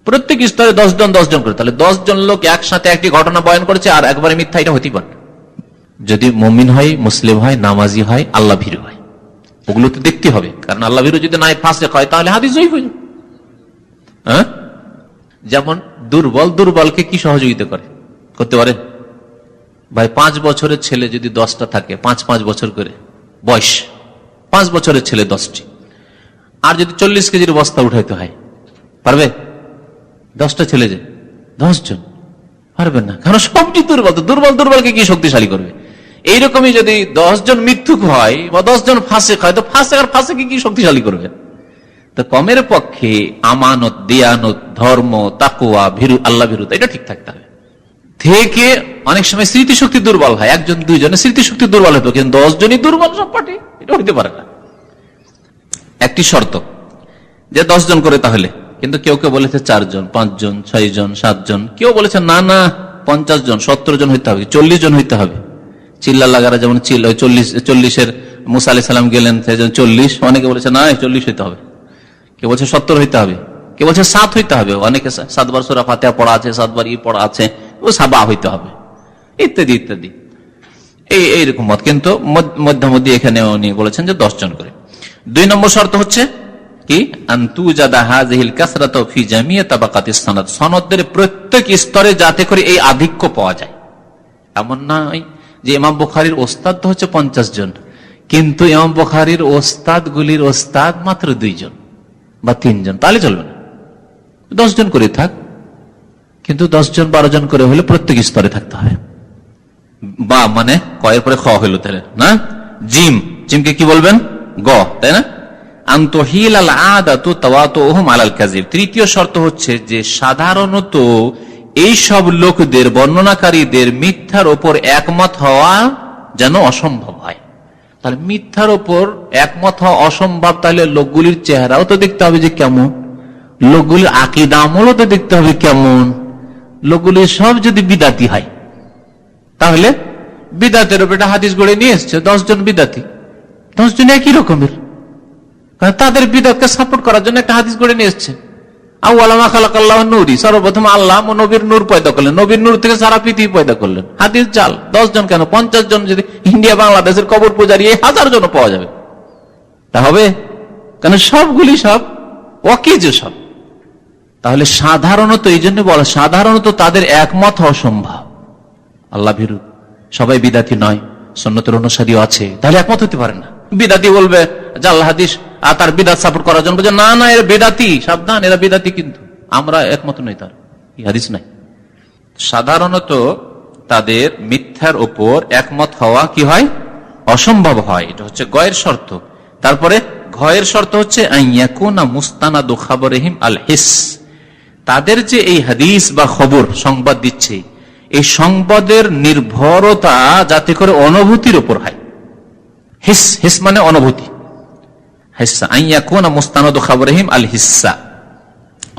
প্রত্যেক স্তরে 10 জন 10 জন করে, তাহলে 10 জন লোক একসাথে একটি ঘটনা বয়ান করেছে আর একবারে মিথ্যা, এটা হতেই পারে। যদি মুমিন হয়, মুসলিম হয়, নামাজি হয়, আল্লাহ ভীরু হয়, ওগুলো তো দেখতে হবে। কারণ আল্লাহ ভীরু যদি নাই ফাসিক হয় তাহলে হাদিস জয়ীফ হয়ে যাবে। হ্যাঁ, যেমন দুর্বলকে কি সহযোগিতা করতে পারে ভাই? 5 বছরের ছেলে যদি 10টা থাকে, 5 বছর করে বয়স, 5 বছরের ছেলে 10টি, আর যদি 40 কেজির বস্তা উঠাইতে হয়, পারবে? 10টা ছেলে যে 10 জন পারবেন না, কারণ সবটি দুর্বলকে কি শক্তিশালী করবে? এইরকমই যদি 10 জন মিথ্যুক হয় বা 10 জন ফাসিক হয়, তো ফাসিক কি শক্তিশালী করবে? তো কমের পক্ষে আমানত, দিয়ানত, ধর্ম, তাকওয়া, ভীরু, আল্লাহ ভীরুতা, এটা ঠিক থাকতে হবে। থেকে অনেক সময় স্মৃতিশক্তি দুর্বল হয়, 1 জন 2 জনের স্মৃতিশক্তি দুর্বল হতো, কিন্তু 10 জনই দুর্বল সব পার্টি, এটা হইতে পারে না। একটি শর্ত যে 10 জন করে, তাহলে কিন্তু কেউ বলেছে 4 জন, 5 জন, 6 জন, 7 জন, কেউ বলেছে না 50 জন, 70 জন হইতে হবে, 40 জন হইতে হবে। চিল্লা লাগারা যেমন 40-এর মুসা আলাইহিস সালাম গেলেন, সেজন 40, অনেকে বলেছে না 40 হইতে হবে, কেউ বলছে 70 হইতে হবে, কেউ বলছে 7 হইতে হবে, অনেকে 7 বার সূরা ফাতিহা পড়া আছে, 7 বার পড়া আছে, ও সাবা হইতে হবে, ইত্যাদি ইত্যাদি, এইরকম মত। কিন্তু মধ্যমধ্যে এখানে উনি বলেছেন যে 10 জন করে। 2 নম্বর শর্ত হচ্ছে কি, সনদের প্রত্যেক স্তরে যাতে করে এই আধিক্য পাওয়া যায়। এমন নয় যে ইমাম বুখারীর ওস্তাদ তো হচ্ছে 50 জন, কিন্তু ইমাম বুখারীর ওস্তাদ গুলির ওস্তাদ মাত্র 2 জন বা 3 জন, তাহলে চলবে না। 10 জন করে থাক, কিন্তু 10 জন 12 জন করে হলে প্রত্যেক স্তরে থাকতে হবে। বা মানে কয়ের পরে খ হইল তাহলে না, জিমকে কি বলবেন? গ, তাই না? তৃতীয় শর্ত হচ্ছে যে সাধারণত এই সব লোকদের, বর্ণনাকারীদের মিথ্যার ওপর একমত হওয়া যেন অসম্ভব হয়। তাহলে মিথ্যার ওপর একমত হওয়া অসম্ভব, তাহলে লোকগুলির চেহারাও তো দেখতে হবে যে কেমন, লোকগুলির আকীদা আমলও তো দেখতে হবে কেমন। লোকগুলি সব যদি বিদাতি হয়, তাহলে বিদাতের উপর একটা হাদিস গড়ে নিয়ে এসছে 10 জন বিদাতি, 10 জন একই রকমের, কারণ তাদের বিদাতকে সাপোর্ট করার জন্য একটা হাদিস গড়ে নিয়ে এসছে। আউয়ালামা খালাকাল্লাহু নূরি, সর্বপ্রথম আল্লাহ নবীর নূর পয়দা করলেন, নবীর নূর থেকে সারা পৃথিবী পয়দা করলেন। হাদিস জাল, 10 জন কেন, 50 জন যদি ইন্ডিয়া বাংলাদেশের কবর পূজারী 1000 জন পাওয়া যাবে, তা হবে? কারণ সবগুলি সব ওয়াকিজ সব। তাহলে সাধারণত, এই জন্য বলা, সাধারণত তাদের একমত হওয়া সম্ভব। আল্লাহ ভীরু সবাই বিদাতি নয়, সুন্নতের অনুসারীও আছে, তাহলে একমত হতে পারে না। বিদাতি বলবে জাল হাদিস আর তার বিদাত সাপোর্ট করার জন্য বলছে না এরা বেদাতি, সাবধান এরা বেদাতি, কিন্তু আমরা একমত নই, তার হাদিস নাই। সাধারণত তাদের মিথ্যার ওপর একমত হওয়া কি হয়? অসম্ভব হয়। এটা হচ্ছে গয়ের শর্ত। তারপরে ঘয়ের শর্ত হচ্ছে আইয়াকুনা মুস্তানাদু খাবরিহিম আল হিস, তাদের যে এই হাদিস বা খবর সংবাদ দিচ্ছে, এই সংবাদের নির্ভরতা যাতে করে অনুভূতির উপর হয়। হিস, হিস মানে অনুভূতি, হিসা, আইয়াকুনা মুস্তানাদু খাবরিহিম আল হিসা,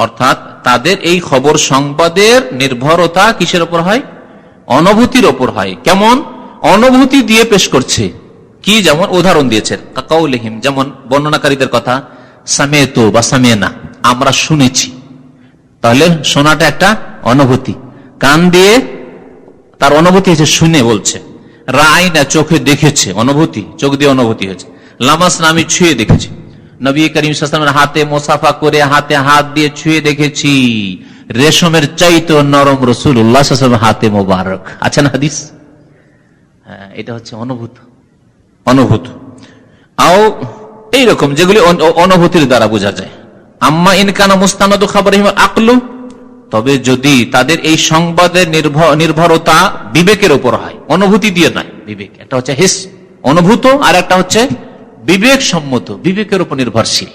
অর্থাৎ তাদের এই খবর সংবাদের নির্ভরতা কিসের উপর হয়? অনুভূতির উপর হয়। কেমন অনুভূতি দিয়ে পেশ করছে, কি যেমন উদাহরণ দিয়েছেন কাকাউলিহিম, যেমন বর্ণনাকারীদের কথা, সামেতু বা সামেনা, আমরা শুনেছি। তাহলে শোনাটা একটা অনুভূতি, কান দিয়ে তার অনুভূতি হয়েছে, শুনে বলছে। রায়না, চোখে দেখেছে, অনুভূতি, চোখ দিয়ে অনুভূতি হয়েছে। লামাসনা, আমি ছুঁয়ে দেখেছি। নবী করিম সাল্লাল্লাহু আলাইহি ওয়াসাল্লামের হাতে মুসাফা করে, হাতে হাত দিয়ে ছুঁয়ে দেখেছি, রেশমের চাইতে নরম রাসূলুল্লাহ সাল্লাল্লাহু আলাইহি ওয়াসাল্লামের হাতে মোবারক। আছে না হাদিস? হ্যাঁ, এটা হচ্ছে অনুভূত। আও এইরকম যেগুলি অনুভূতির দ্বারা বোঝা যায়। আম্মা ইনকানা মুস্তানাদু খাবরিহিম আকলু, তবে যদি তাদের এই সংবাদের নির্ভরতা বিবেকের উপর হয়, অনুভূতি দিয়ে নয়, বিবেক, একটা হচ্ছে হিস অনুভূত, আর একটা হচ্ছে বিবেক সম্মত, বিবেকের উপর নির্ভরশীল,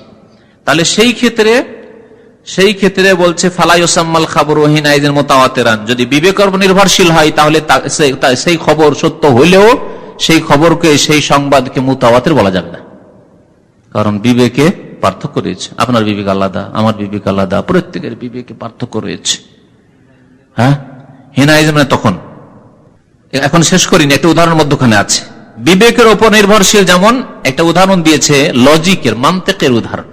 তাহলে সেই ক্ষেত্রে বলছে ফালা ইউসাম্মাল খাবরু হিনাইযিন মুতাওয়াতিরান, যদি বিবেকের উপর নির্ভরশীল হয় তাহলে সেই খবর সত্য হইলেও সেই খবরকে, সেই সংবাদকে মুতাওয়াতির বলা যাবে না, কারণ বিবেকে পার্থক্য রয়েছে। আপনার বিবেক আলাদা, আমার বিবেক আলাদা, প্রত্যেকের বিবেকে পার্থক্য রয়েছে। হ্যাঁ, হিনাইযিন মানে তখন এখন শেষ করিনি, একটা উদাহরণ মধ্যখানে আছে। বিবেকের উপর নির্ভরশীল, যেমন একটা উদাহরণ দিয়েছে লজিকের, মান্তিকের উদাহরণ।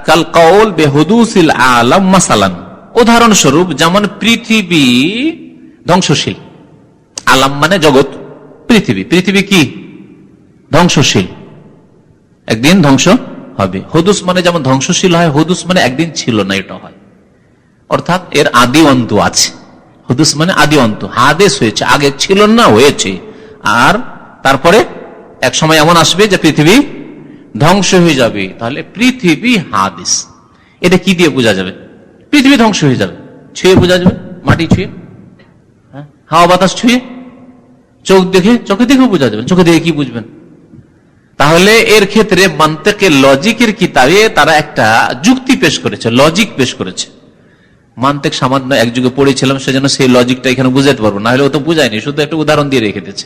কাল কাউল বেহুদুসিল আলাম মাসালান, উদাহরণস্বরূপ যেমন পৃথিবী ধ্বংসশীল। আলাম মানে জগৎ, পৃথিবী, পৃথিবী কি ধ্বংসশীল, একদিন ধ্বংস হবে। হুদুস মানে যেমন ধ্বংসশীল হয়, হুদুস মানে একদিন ছিল না, এটা হয়, অর্থাৎ এর আদি অন্ত আছে। হুদুস মানে আদি অন্ত, হাদেস হয়েছে, আগে ছিল না, হয়েছে, আর তারপরে এক সময় এমন আসবে যে পৃথিবী ধ্বংস হয়ে যাবে। তাহলে পৃথিবী হাদিস, এটা কি দিয়ে বোঝা যাবে? পৃথিবী ধ্বংস হয়ে যাবে ছুঁয়ে বোঝা যাবে, মাটি ছুঁয়ে, হাওয়া বাতাস ছুঁয়ে, চোখ দেখে, চোখে দেখেও বোঝা যাবে, চোখে দেখে কি বুঝবেন? তাহলে এর ক্ষেত্রে মান্তিকের লজিকের কিতাবে তারা একটা যুক্তি পেশ করেছে, লজিক পেশ করেছে। মান্তিক সামান্য এক যুগে পড়েছিলাম, সেজন্য সেই লজিকটা এখানে বুঝাতে পারবো না, হলে ও তো বুঝায়নি, শুধু একটা উদাহরণ দিয়ে রেখে দিয়েছে।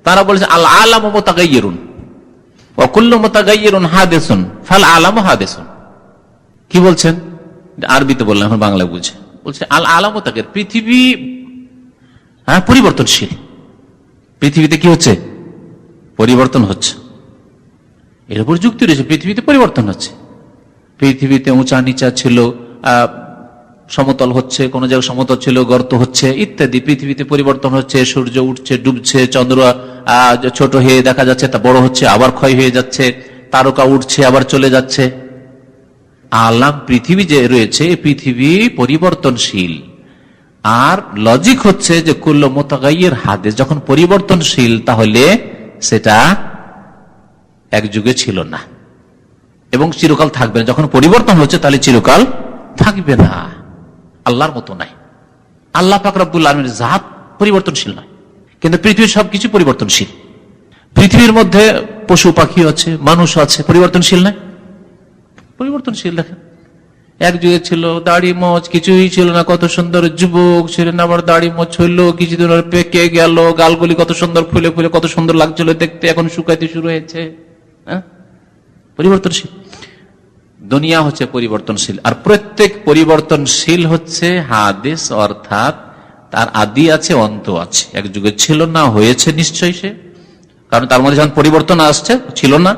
তারা বলেছে আল আলাম মুতাগায়্যিরুন ওয়া কুল্লু মুতাগায়্যিরুন হাদিসুন ফাল আলামু হাদিসুন। কি বলছেন? আরবিতে বললাম, এখন বাংলায় বুঝে বলছে আল আলাম মুতাগায়্যির, পৃথিবী পরিবর্তনশীল, পৃথিবীতে কি হচ্ছে? পরিবর্তন হচ্ছে। এর উপর যুক্তি রয়েছে, পৃথিবীতে পরিবর্তন হচ্ছে। পৃথিবীতে উঁচা নিচা ছিল, সমতল হচ্ছে, কোন জায়গায় সমতল ছিল, গর্ত হচ্ছে, ইত্যাদি। পৃথিবীতে পরিবর্তন হচ্ছে, সূর্য উঠছে, ডুবছে, চন্দ্র ছোট হয়ে দেখা যাচ্ছে, তা বড় হচ্ছে, আবার ক্ষয় হয়ে যাচ্ছে, তারকা উঠছে, আবার চলে যাচ্ছে। আলাম পৃথিবী যে রয়েছে, পৃথিবী পরিবর্তনশীল। আর লজিক হচ্ছে যে কুল্লু মুতাগায়্যির হাদিস, যখন পরিবর্তনশীল তাহলে সেটা এক যুগে ছিল না এবং চিরকাল থাকবে না। যখন পরিবর্তন হচ্ছে তাহলে চিরকাল থাকবে না। আল্লাহর মতো নাই, আল্লাহ পাক রব্বুল আলামিনের জাত পরিবর্তনশীল নয়, কিন্তু পৃথিবীর সবকিছু পরিবর্তনশীল। পৃথিবীর মধ্যে পশু পাখি আছে, মানুষ আছে, পরিবর্তনশীল নয়? পরিবর্তনশীল। দেখেন, এক যুগে ছিল দাড়ি মোচ, কিছুই ছিল না, কত সুন্দর যুবক ছিলেন, আবার দাড়ি মোচ হইলো, কিছুদিন পেকে গেল, গালগুলি কত সুন্দর ফুলে ফুলে কত সুন্দর লাগছিল দেখতে, এখন শুকাইতে শুরু হয়েছে। পরিবর্তনশীল দুনিয়া হচ্ছে পরিবর্তনশীল, আর প্রত্যেক পরিবর্তনশীল হচ্ছে হাদিস, অর্থাৎ তার আদি আছে, অন্ত আছে। এক যুগে ছিল না, হয়েছে নিশ্চয়ই সে, কারণ তার মধ্যে যখন পরিবর্তন আসছে ছিল না,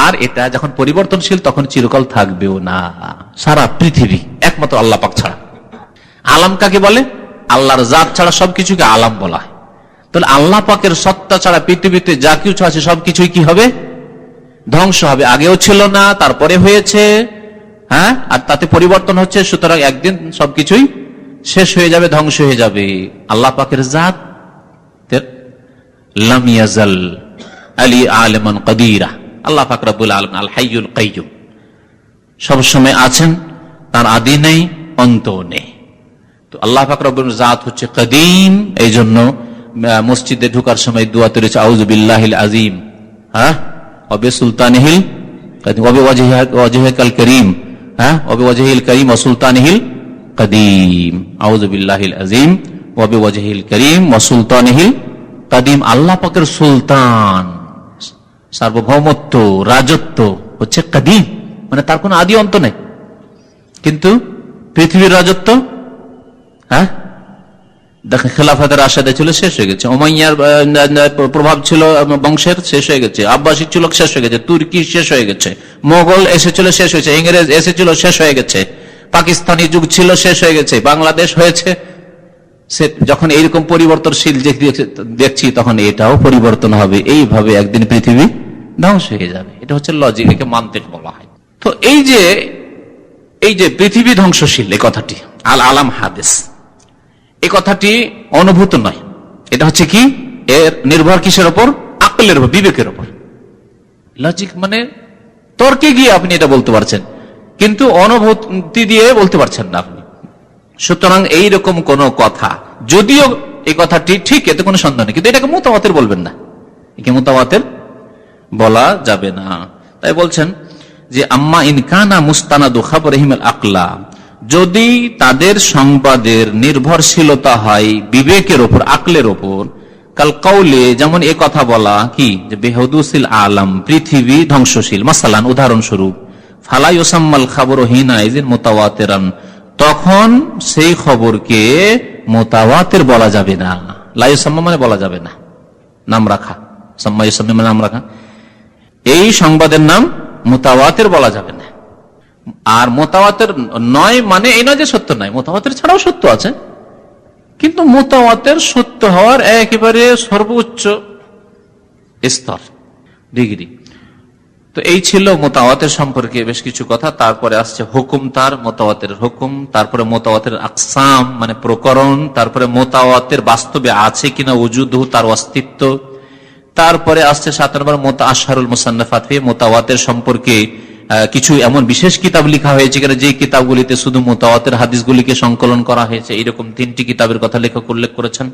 আর এটা যখন পরিবর্তনশীল তখন চিরকাল থাকবেও না। সারা পৃথিবী একমাত্র আল্লাহ পাক ছাড়া। আলাম কাকে বলে? আল্লাহর জাত ছাড়া সবকিছুকে আলাম বলা হয়। তাহলে আল্লাহ পাকের সত্তা ছাড়া পৃথিবীতে যা কিছু আছে সবকিছুই কি হবে? ধ্বংস হবে। আগেও ছিল না, তারপরে হয়েছে, আর তাতে পরিবর্তন হচ্ছে, সুতরাং একদিন সবকিছুই শেষ হয়ে যাবে, ধ্বংস হয়ে যাবে। আল্লাহ পাকের জাত লাম ইয়াজাল আলী আলিমান কাদিরা, আল্লাহ পাক রব্বুল আলামিন আল হাইয়ুল কাইয়ুম, সবসময় আছেন, তার আদি নেই, অন্ত নেই। তো আল্লাহ পাক রব্বুল জাত হচ্ছে কাদিম। এই জন্য মসজিদে ঢোকার সময় দোয়াতে রয়েছে আউযু বিল্লাহিল আযীম, ওয়া সুলতানিহিল কাদিম, ওয়া ওয়াজহিকাল কারীম, ওয়া ওয়াজহিল কারীম ওয়া সুলতানিহিল কাদিম। আউযু বিল্লাহিল আযীম ওয়া ওয়াজহিল কারীম ওয়া সুলতানিহিল কাদিম। আল্লাহ পাকের সুলতান, সার্বভৌমত্ব, রাজত্ব হচ্ছে কাদিম, মানে তার কোনো আদি অন্ত নেই। কিন্তু পৃথিবীর রাজত্ব, দেখেন খেলাফতের রাশেদা ছিল, শেষ হয়ে গেছে। উমাইয়ার প্রভাব ছিল বংশের, শেষ হয়ে গেছে। আব্বাসী ছিল, শেষ হয়ে গেছে। তুর্কি শেষ হয়ে গেছে। মোগল এসেছিল, শেষ হয়েছে। ইংরেজ এসেছিল, শেষ হয়ে গেছে। পাকিস্তানি যুগ ছিল, শেষ হয়ে গেছে। বাংলাদেশ হয়েছে। যখন এইরকম পরিবর্তনশীল দেখছি, তখন এটাও পরিবর্তন হবে। এইভাবে একদিন পৃথিবী ধ্বংস হয়ে যাবে। এটা হচ্ছে লজিক, একে মান্তিক বলা হয়। তো এই যে পৃথিবী ধ্বংসশীল, এই কথাটি আল আলাম হাদিস, এই কথাটি অনুভূত নয়। এটা হচ্ছে কি, এর নির্ভর কিসের ওপর? আকলের উপর, বিবেকের ওপর। লজিক মানে তর্কে গিয়ে আপনি এটা বলতে পারছেন, কিন্তু অনুভূতি দিয়ে বলতে পারছেন না আপনি। সুতরাং এইরকম কোন কথা, যদিও এই কথাটি ঠিক, এতে কোনো সন্দেহ নেই, কিন্তু এটাকে মুতাওয়াতির বলবেন না, একে মুতাওয়াতির বলা যাবে না। তাই বলছেন যে আম্মা ইনকানা মুস্তানাদু খাবরিহিম আল আকলা, যদি তাদের সংবাদের নির্ভরশীলতা হয় বিবেকের ওপর, আকলের ওপর, কাল কাউলে, যেমন এ কথা বলা কি, যে বেহুদুসিল আলাম, পৃথিবী ধ্বংসশীল, মাসালান উদাহরণস্বরূপ, ফালা ইউসাম্মাল খাবরু হিনাইজিন মুতাওয়াতিরান, তখন সেই খবরকে মুতাওয়াতির বলা যাবে না। লা ইউসাম্মা মানে বলা যাবে না, নাম রাখা, সাম্মা ইউসাম্মি মানে নাম রাখা। এই সংবাদের নাম মুতাওয়াতির বলা যাবে না। আর মুতাওয়াতির নয় মানে এই নয় যে সত্য নয়, মুতাওয়াতির ছাড়াও সত্য আছে, কিন্তু মুতাওয়াতির সত্য হওয়ার একেবারে সর্বোচ্চ স্তর, ডিগ্রি। তো এই ছিল মুতাওয়াতির সম্পর্কে বেশ কিছু কথা। তারপরে আসছে হুকুম, তার মুতাওয়াতির হুকুম, তারপরে মুতাওয়াতির আকসাম মানে প্রকরণ, তারপরে মুতাওয়াতির বাস্তবে আছে কিনা ওজুদহু, তার অস্তিত্ব। তারপরে আসছে 7 নম্বর মুতাআশহারুল মুসান্নাফাত ফি, মুতাওয়াতির সম্পর্কে কিছু এমন বিশেষ কিতাব লেখা হয়েছে কিনা যে কিতাবগুলিতে শুধু মুতাওয়াতির হাদিসগুলিকে সংকলন করা হয়েছে। এইরকম 3টি কিতাবের কথা লেখক উল্লেখ করেছেন।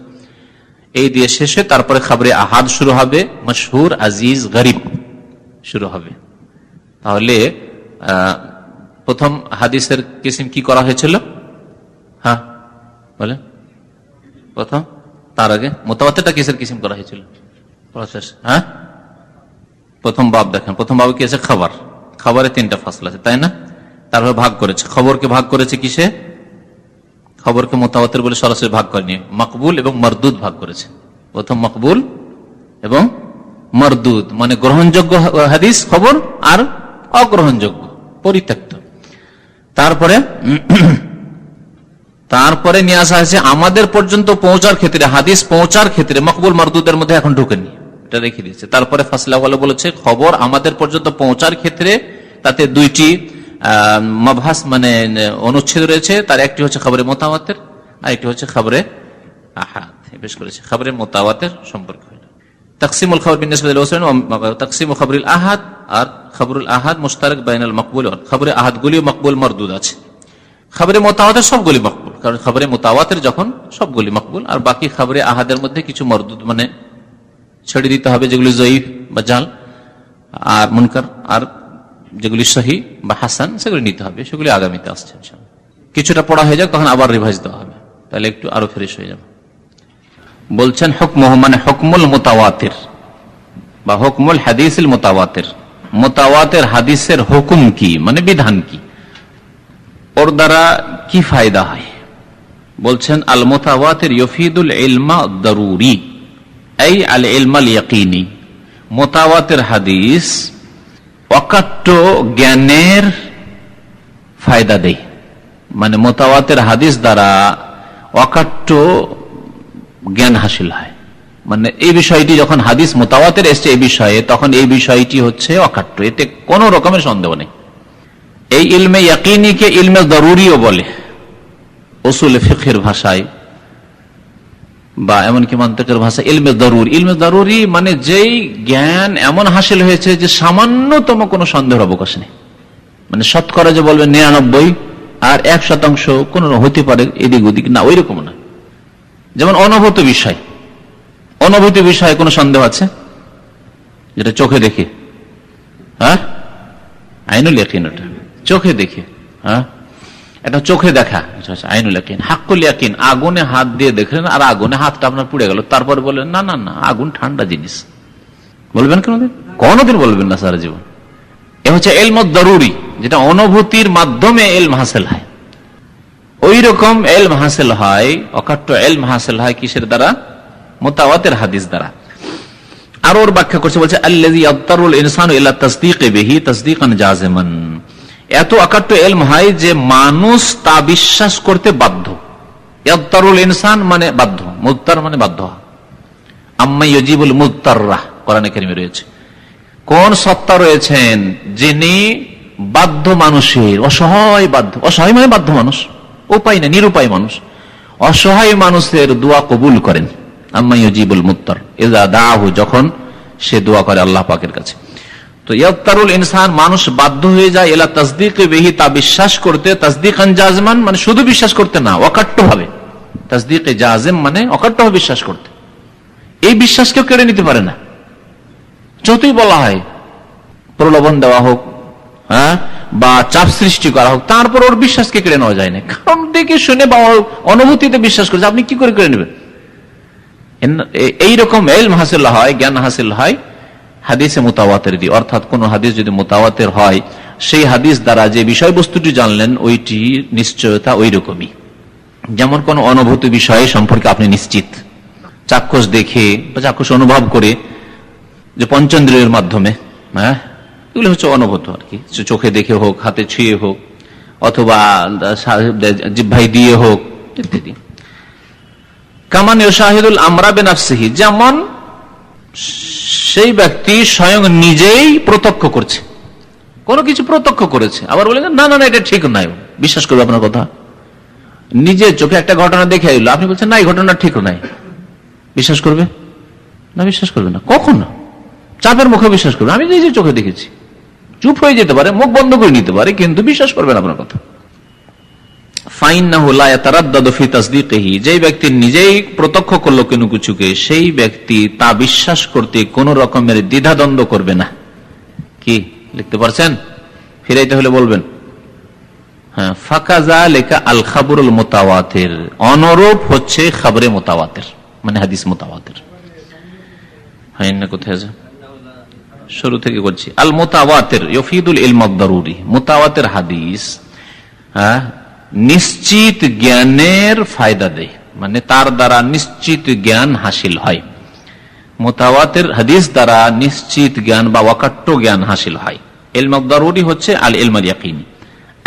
এই দিয়ে শেষে তারপরে খবরে আহাদ শুরু হবে, মশহুর, আজিজ, গরিব শুরু হবে। তাহলে প্রথম হাদিসের কিসিম কি করা হয়েছিল? হ্যাঁ বলেন প্রথম, তার আগে মুতাওয়াতিরটা কিসের কিসিম করা হয়েছিল? হ্যাঁ প্রথম বাব দেখেন, প্রথম বাব কি আছে? খবর। খবরে 3টা ফাসল আছে, তাই না? তারপরে ভাগ করেছে, খবরকে ভাগ করেছে কিসে? খবরকে মুতাওয়াতির বলে সরাসরি ভাগ করেনি, মকবুল এবং মরদুদ ভাগ করেছে। প্রথম মকবুল এবং মরদুদ মানে গ্রহণযোগ্য হাদিস খবর আর অগ্রহণযোগ্য, পরিত্যক্ত। তারপরে নিয়ে আসা হয়েছে আমাদের পর্যন্ত পৌঁছার ক্ষেত্রে, হাদিস পৌঁছার ক্ষেত্রে মকবুল মরদুদের মধ্যে এখন ঢুকেনি, এটা রেখে দিয়েছে। তারপরে ফাসলা বলেছে খবর আমাদের পর্যন্ত পৌঁছার ক্ষেত্রে তাতে 2টি মাবহাস মানে অনুচ্ছেদ রয়েছে। তার একটি হচ্ছে খবরে মুতাওয়াতির আর একটি হচ্ছে খবরে আহাদ। বেশ করেছে খবরে মুতাওয়াতির সম্পর্কে তাকসিমুল খবর বিনিসবাতি ইলা ওয়াসফিন ওয়া তাকসিমু খবরুল আহাদ, আর খবরুল আহাদ মুশতারাক বাইনাল মাকবুল ওয়া খবরে আহাদ গুলিও মাকবুল মরদুদ আছে। খবরে মুতাওয়াতির সবগুলি মাকবুল, কারণ খবরে মুতাওয়াতির যখন সবগুলি মাকবুল, আর বাকি খবরে আহাদের মধ্যে কিছু মরদুদ মানে ছেড়ে দিতে হবে, যেগুলি জয়ীফ বা জাল আর মুনকার, আর যেগুলি সহিহ বা হাসান সেগুলি নিতে হবে। সেগুলি আগামীতে আসছে ইনশাআল্লাহ। কিছুটা পড়া হয়ে যাক, তখন আবার রিভাইজ দেওয়া হবে, তাহলে একটু আরো ফ্রেশ হয়ে যাবে। বলছেন হুকমুহু মানে হুকমুল মুতাওয়াতির বা হুকমুল হাদিসিল মুতাওয়াতির। মুতাওয়াতির হাদিসের হুকুম কি মানে বিধান কি, ওর দ্বারা কি ফায়দা হয়? বলছেন আল মুতাওয়াতির ইউফিদুল ইলমা দারুরি এই আল ইলমাল ইয়াকিনি। মুতাওয়াতির হাদিস অকাট্য জ্ঞানের ফায়দা দেয়, মানে মুতাওয়াতির হাদিস দ্বারা অকাট্য জ্ঞান হাসিল হয়। মানে এই বিষয়টি যখন হাদিস মুতাওয়াতির এসছে এই বিষয়ে, তখন এই বিষয়টি হচ্ছে অকাট্য, এতে কোন রকমের সন্দেহ নেই। এই ইলমে ইয়াকিনিকে ইলমে জরুরিও বলে উসুলে ফিকহের ভাষায় বা এমনকি মন্ত্রের ভাষায় ইলমে জরুরি। ইলমে জরুরি মানে যেই জ্ঞান এমন হাসিল হয়েছে যে সামান্যতম কোনো সন্দেহের অবকাশ নেই, মানে শতকরা যে বলবে 99 আর 1% কোন হতে পারে এদিক ওদিক, না ওই রকম না। যেমন অনুভূত বিষয়, অনুভূতি বিষয়ে কোনো সন্দেহ আছে? যেটা চোখে দেখে, হ্যাঁ আইনুল ইয়াকিন, ওটা চোখে দেখে, হ্যাঁ এটা চোখে দেখা আইনুল ইয়াকিন। হাক্কুল ইয়াকিন আগুনে হাত দিয়ে দেখলেন আর আগুনে হাতটা আপনার পুড়ে গেল, তারপরে বললেন না না না আগুন ঠান্ডা জিনিস, বলবেন কোনদিন? কোনদিন বলবেন না সারা জীবন। এ হচ্ছে ইলম জরুরি, যেটা অনুভূতির মাধ্যমে ইলম হাসিল হয়। ওই রকম ইলম হাসিল হয়, অকাট্য ইলম হাসিল হয় কিসের দ্বারা? মুতাওয়াতির হাদিস দ্বারা। আর ওর ব্যাখ্যা করছে, বলছে আল্লাযী ইয়াত্তারুল ইনসানু ইলা তাসদীকি বিহি তাসদীকান জাযিমান। এত অকাট্য ইলম হয় যে মানুষ তা বিশ্বাস করতে বাধ্য। ইয়াত্তারুল ইনসান মানে বাধ্য, মুত্তার মানে বাধ্য। আম্মা ইউজিবুল মুত্তাররা কোরআনে কারীমে রয়েছে। কোন সত্তা রয়েছেন যিনি বাধ্য মানুষের, অসহায় বাধ্য, অসহায় মানে বাধ্য মানুষ, উপায় না, নিরুপায় মানুষ, অসহায় মানুষের দোয়া কবুল করেন। আম্মা ইউজিবুল মুত্তার ইযা দাআহু, যখন সে দোয়া করে আল্লাহ পাকের কাছে। তো ইয়াত্তারুল ইনসান মানুষ বাধ্য হয়ে যায় ইলা তাসদীকি বিহি, তা বিশ্বাস করতে। তাসদীকান জাযমান মানে শুধু বিশ্বাস করতে না, অকাট্য ভাবে। তাসদীকে জাযিম মানে অকাট্য ভাবে বিশ্বাস করতে। এই বিশ্বাস কেউ কেড়ে নিতে পারে না, যতই বলা হয়, প্রলোভন দেওয়া হোক, হ্যাঁ বা চাপ সৃষ্টি করা হোক, তারপর ওর বিশ্বাসকে কেড়ে নেওয়া যায় না। কারণ দেখে শুনে বা অনুভূতিতে বিশ্বাস করছে, আপনি কি করে কেড়ে নেবেন? এইরকম ইলম হাসিল হয়, জ্ঞান হাসিল হয় হাদিসে মুতাওয়াতির দিয়ে। অর্থাৎ কোন হাদিস যদি মুতাওয়াতির হয়, সেই হাদিস দ্বারা যে বিষয়বস্তুটি জানলেন ওইটি নিশ্চয়তা ওই রকমই। যেমন কোন অনুভূতি বিষয় সম্পর্কে আপনি নিশ্চিত, চাক্ষুষ দেখে বা চাক্ষুষ অনুভব করে, যে পঞ্চেন্দ্রিয়ের মাধ্যমে, হ্যাঁ, এগুলো হচ্ছে অনুভূত আর কি, চোখে দেখে হোক, হাতে ছুঁয়ে হোক, অথবা জিহ্বায় দিয়ে হোক ইত্যাদি। কামান ইউশাহিদুল আমরা বিনাফসিহি, যেমন সেই ব্যক্তি স্বয়ং নিজেই প্রত্যক্ষ করছে, কোনো কিছু প্রত্যক্ষ করেছে, আবার বলে না না না এটা ঠিক নাই, বিশ্বাস করবে আপনার কথা? নিজের চোখে একটা ঘটনা দেখে এলো, আপনি বলছেন না এই ঘটনা ঠিক নাই, বিশ্বাস করবে না? বিশ্বাস করবে না। কখন? চাপের মুখে বিশ্বাস করবে, আমি নিজের চোখে দেখেছি। চুপ হয়ে যেতে পারে, মুখ বন্ধ করে নিতে পারে, কিন্তু বিশ্বাস করবে না আপনার কথা। যে ব্যক্তি নিজেই প্রত্যক্ষ করলো কোনো কিছুকে, সেই ব্যক্তি তা বিশ্বাস করতে কোন রকমের দ্বিধাদ্বন্দ্ব করবে না। কি লিখতে পারছেন? ফিরাইতে হলে বলবেন। হ্যাঁ, ফাকাজা লেখা আল খাবরুল মুতাওয়াতির, অনুরূপ হচ্ছে খবরে মুতাওয়াতির, মানে হাদিস মুতাওয়াতির। হ্যাঁ, না কোথায় আছে? শুরু থেকে করছি। আল মুতাওয়াতির ইউফিদুল ইলম আদ-দারুরি, মুতাওয়াতির হাদিস নিশ্চিত জ্ঞানের ফায়দা দেয়, মানে তার দ্বারা নিশ্চিত জ্ঞান হাসিল হয়। মুতাওয়াতির হাদিস দ্বারা নিশ্চিত জ্ঞান বা ওয়াকাট্য জ্ঞান হাসিল হয়। ইলম আদ-দারুরি হচ্ছে আল ইলম আল ইয়াকিনি,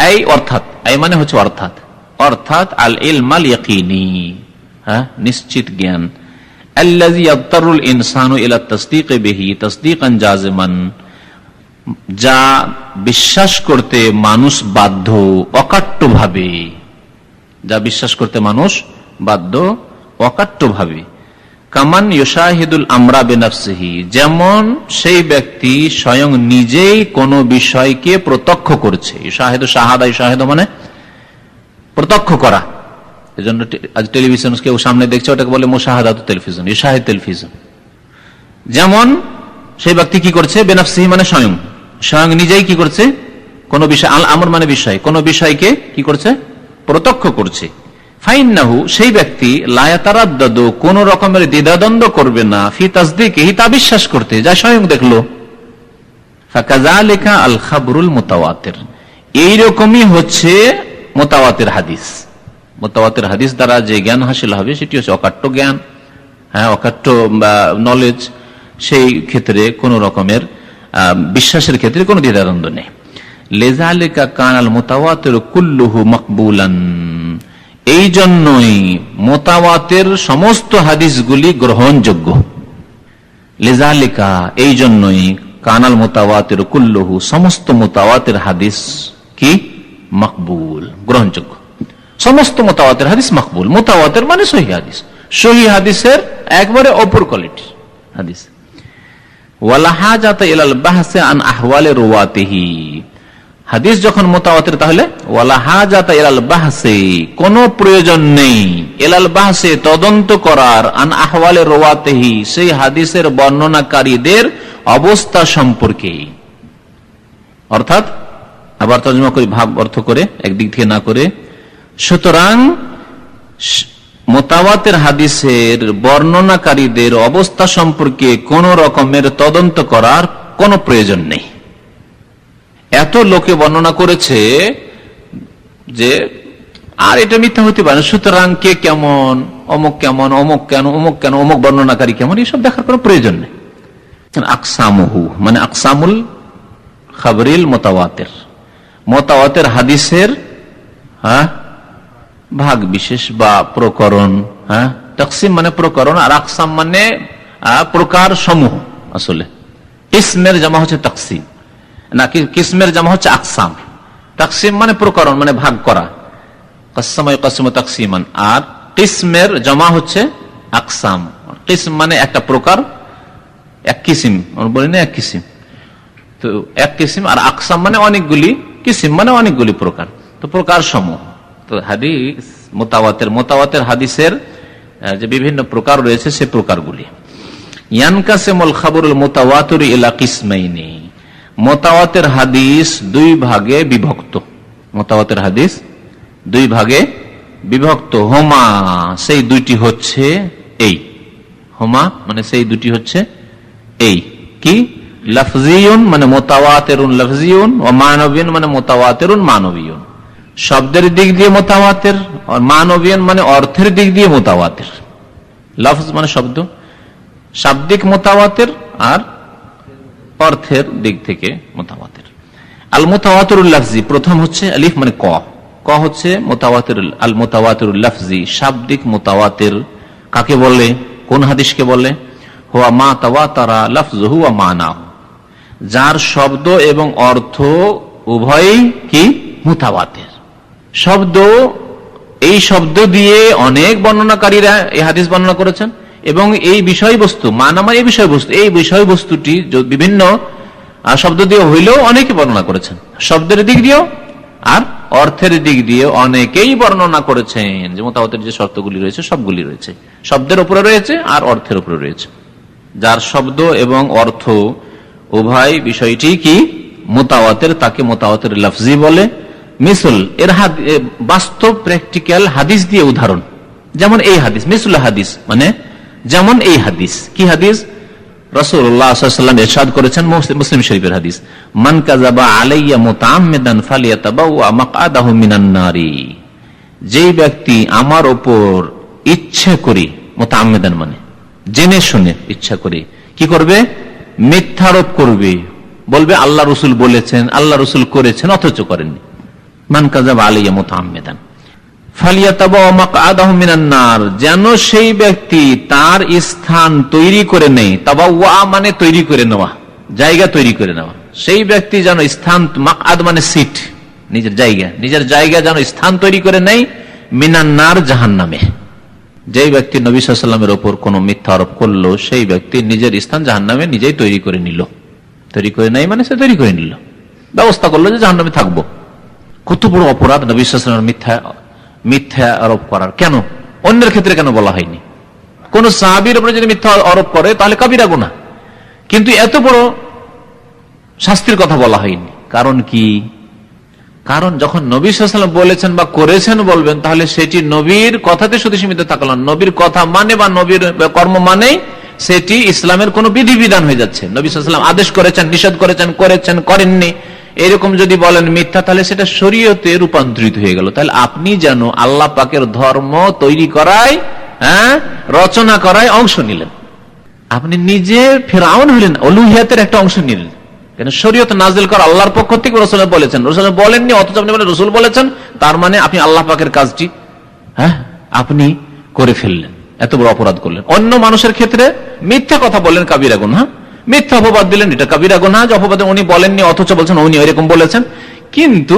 এই অর্থাৎ, এই মানে হচ্ছে অর্থাৎ, অর্থাৎ আল ইলম আল ইয়াকিনি, হ্যাঁ, নিশ্চিত জ্ঞান। আল্লাযী ইয়াত্তারুল ইনসানু ইলা তাসদীক বিহি তাসদীকান জাযিমান, যা বিশ্বাস করতে মানুষ বাধ্য অকাট্য ভাবে, যা বিশ্বাস করতে মানুষ বাধ্য অকাট্য ভাবে। কামান ইউশাহিদুল আমরা বিনাফসিহি, যেমন সেই ব্যক্তি স্বয়ং নিজেই কোন বিষয়কে প্রত্যক্ষ করছে। ইউশাহিদু শাহাদা, ইউশাহিদু মানে প্রত্যক্ষ করা। এজন্য আজ টেলিভিশন কেউ সামনে দেখছে, ওটাকে বলে মুশাহাদাতুত টেলিভিশন, ইউশাহিদ টেলিভিশন। যেমন সেই ব্যক্তি কি করছে, বিনাফসিহি মানে স্বয়ং, স্বয়ং নিজেই কি করছে, কোন বিষয়, আল আমর মানে বিষয়, কোন বিষয়কে কি করছে, প্রত্যক্ষ করছে। ফাইন্নাহু, সেই ব্যক্তি লা ইয়াতারাদ্দাদু, কোন রকমের দ্বিধাদ্বন্দ্ব করবে না, ফি তাসদীকিহি, তা বিশ্বাস করতে, যা স্বয়ং দেখলো। ফাকাযালিকা আল খাবরুল মুতাওয়াতির, এইরকমই হচ্ছে মুতাওয়াতির হাদিস। মুতাওয়াতির হাদিস দ্বারা যে জ্ঞান হাসিল হবে সেটি হচ্ছে অকাট্য জ্ঞান, হ্যাঁ, অকাট্য নলেজ। সেই ক্ষেত্রে কোন রকমের বিশ্বাসের ক্ষেত্রে কোনো দ্বিধাদ্বন্দ্ব নেই। লিযালিকা কানাল মুতাওয়াতির কুল্লুহু মাকবুলান, এই জন্যই মুতাওয়াতির সমস্ত হাদিসগুলি গ্রহণযোগ্য। লিযালিকা, এই জন্যই কানাল মুতাওয়াতির কুল্লুহু, সমস্ত মুতাওয়াতির হাদিস কি মাকবুল, গ্রহণযোগ্য। সমস্ত মুতাওয়াতির হাদিস মাকবুল। মুতাওয়াতির মানে সহিহ হাদিস, সহিহ হাদিসের একবারে অপর কোয়ালিটি হাদিস। ওয়ালা হাজাতা ইলাল বাহসি আন আহওয়ালি রুওয়াতিহি, হাদিস যখন মুতাওয়াতির তাহলে ওয়ালা হাজাতা ইলাল বাহসি, কোনো প্রয়োজন নেই, ইলাল বাহসি তদন্ত করার, আন আহওয়ালি রুওয়াতিহি, সেই হাদিসের বর্ণনাকারীদের অবস্থা সম্পর্কে। অর্থাৎ আবার তর্জমা করি, ভাব অর্থ করে, একদিক থেকে না করে। সুতরাং মুতাওয়াতির হাদিসের বর্ণনাকারীদের অবস্থা সম্পর্কে কোন রকমের তদন্ত করার কোনো প্রয়োজন নেই। এত লোকে বর্ণনা করেছে যে আর এটা মিথ্যা হতে পারে, সুতরাং কে কেমন, অমুক কেমন, অমুক কেন, অমুক কেন, অমুক বর্ণনাকারী কেমন, এসব দেখার কোনো প্রয়োজন নেই। আকসামুহু মানে আকসামুল খাবরিল মুতাওয়াতির, মুতাওয়াতির হাদিসের ভাগ বিশেষ বা প্রকরণ। তাকসিম মানে প্রকরণ, আর আকসাম মানে প্রকার সমূহ। আসলে কিসমের জামা হচ্ছে তাকসিম, না কিসমের জামা হচ্ছে আকসাম। তাকসিম মানে প্রকরণ, মানে ভাগ করা, কাসসামা ইয়াকসিমু তাকসিমান। আর কিসমের জামা হচ্ছে আকসাম। কিসম মানে একটা প্রকার, এক কিসিম, আমরা বলি না এক কিসিম, তো এক কিসিম। আর আকসাম মানে অনেকগুলি, কিসিম মানে অনেকগুলি প্রকার, তো প্রকার সমূহ। তো হাদিস মুতাওয়াতির, মুতাওয়াতির হাদিসের যে বিভিন্ন প্রকার রয়েছে সে প্রকারগুলি। ইয়ানকাসিমুল খাবরুল মুতাওয়াতির ইলা কিসমাইনি, মুতাওয়াতির হাদিস দুই ভাগে বিভক্ত। মুতাওয়াতির হাদিস দুই ভাগে বিভক্ত। হোমা, সেই দুইটি হচ্ছে এই। হোমা মানে সেই দুটি হচ্ছে এই কি, লাফজিয়ুন মানে মুতাওয়াতিরুন লাফজিয়ুন, ও মানবিয়ুন মানে মুতাওয়াতিরুন মানবিয়ুন। শব্দের দিক দিয়ে মুতাওয়াতির, আর মানবিয়ুন মানে অর্থের দিক দিয়ে মুতাওয়াতির। লফজ মানে শব্দ, শাব্দিক মোতাওয়াতের আর অর্থের দিক থেকে মোতাওয়াতের। আল মুতাওয়াতিরুল লাফজি, প্রথম হচ্ছে আলিফ মানে ক হচ্ছে মুতাওয়াতির। আল মুতাওয়াতিরুল লাফজি, শাব্দিক মুতাওয়াতির কাকে বলে, কোন হাদিসকে বলে? হুয়া মা তাওয়াতারা লাফজুহু ওয়া মানাহু, যার শব্দ এবং অর্থ উভয়ই কি মুতাওয়াতির। শব্দ, এই শব্দ দিয়ে অনেক বর্ণনাকারীরা এই হাদিস বর্ণনা করেছেন, এবং এই বিষয়বস্তু মানা মানে এই বিষয়বস্তুটি বিভিন্ন শব্দ দিয়ে হইলেও অনেকে বর্ণনা করেছেন, শব্দের দিক দিয়েও আর অর্থের দিক দিয়ে অনেকেই বর্ণনা করেছেন। যে মুতাওয়াতির যে শর্তগুলি রয়েছে সবগুলি রয়েছে, শব্দের উপরে রয়েছে আর অর্থের উপরে রয়েছে। যার শব্দ এবং অর্থ উভয় বিষয়টি কি মুতাওয়াতির, তাকে মুতাওয়াতির লফজি বলে। মিসল এর বাস্তব প্র্যাকটিক্যাল হাদিস দিয়ে উদাহরণ, যেমন এই হাদিস, মিসল হাদিস মানে যেমন এই হাদিস। কি হাদিস? রাসূলুল্লাহ সাল্লাল্লাহু আলাইহি ওয়াসাল্লাম ইরশাদ করেছেন, মুসলিম শরীফের হাদিস, মান কাযাবা আলাইয়া মুতাআম্মিদান ফালিয়াতাবাওয়া মাকআদাহু মিনান নারি, যেই ব্যক্তি আমার উপর ইচ্ছা করে, মুতাআম্মিদান মানে জেনে শুনে ইচ্ছা করে কি করবে? মিথ্যারোপ করবে, বলবে আল্লাহ রাসূল বলেছেন, আল্লাহ রাসূল করেছেন, অথচ করেননি। মান কাযাবা আলাইয়া মুতাআম্মিদান ফালিয়াতাবাওয়া মাকআদাহু মিনান নার, যেন সেই ব্যক্তি তার স্থান তৈরি করে নেয়। তাবাওয়া মানে তৈরি করে নেওয়া, জায়গা তৈরি করে নেওয়া। সেই ব্যক্তি যেন স্থান, মাকআদ মানে সিট, নিজের জায়গা যেন স্থান তৈরি করে নেয় মিনান নার, জাহান্নামে। যেই ব্যক্তি নবী সাল্লাল্লাহু আলাইহি ওয়াসাল্লামের উপর কোন মিথ্যা আরোপ করলো, সেই ব্যক্তি নিজের স্থান জাহান্নামে নিজেই তৈরি করে নিল। তৈরি করে নাই মানে সে তৈরি করে নিল, ব্যবস্থা করলো যে জাহান্নামে থাকবো। কত বড় অপরাধ নবী সাল্লাল্লাহু আলাইহি ওয়াসাল্লামের মিথ্যা আরোপ করার। কেন অন্যের ক্ষেত্রে কেন বলা হয়নি? কোন সাহাবীর উপরে যদি মিথ্যা আরোপ করে তাহলে কাবিরা গুনাহ, কিন্তু এত বড় শাস্তির কথা বলা হয়নি। কারণ কি? কারণ যখন নবী সাল্লাল্লাহু আলাইহি ওয়াসাল্লাম বলেছেন বা করেছেন বলবেন, তাহলে সেটি নবীর কথাতে শুধু সীমিত থাকলো না। নবীর কথা মানে বা নবীর কর্ম মানে সেটি ইসলামের কোন বিধিবিধান হয়ে যাচ্ছে। নবী সাল্লাল্লাহু আলাইহি ওয়াসাল্লাম আদেশ করেছেন, নিষেধ করেছেন, করেননি, এরকম যদি বলেন মিথ্যা, তাহলে সেটা শরীয়তে রূপান্তরিত হয়ে গেল। তাহলে আপনি যেন আল্লাহ পাকের ধর্ম তৈরি করায়, রচনা করায় অংশ নিলেন। আপনি নিজে ফেরাউন হলেন, উলুহিয়াতের একটা অংশ নিলেন। কেন? শরীয়ত নাজিল করা আল্লাহর পক্ষ থেকে, রাসূল বলেছেন, রাসূল বলেননি, অথচ আপনি বলেন রাসূল বলেছেন, তার মানে আপনি আল্লাহ পাকের কাজটি আপনি করে ফেললেন, এত বড় অপরাধ করলেন। অন্য মানুষের ক্ষেত্রে মিথ্যা কথা বললেন, কাবিরা গুনাহ, মিথ্যা অপবাদ দিলেন, এটা কাবিরা গুনাহ। যে অপবাদে উনি বলেননি অথচ বলছেন উনি এরকম বলেছেন। কিন্তু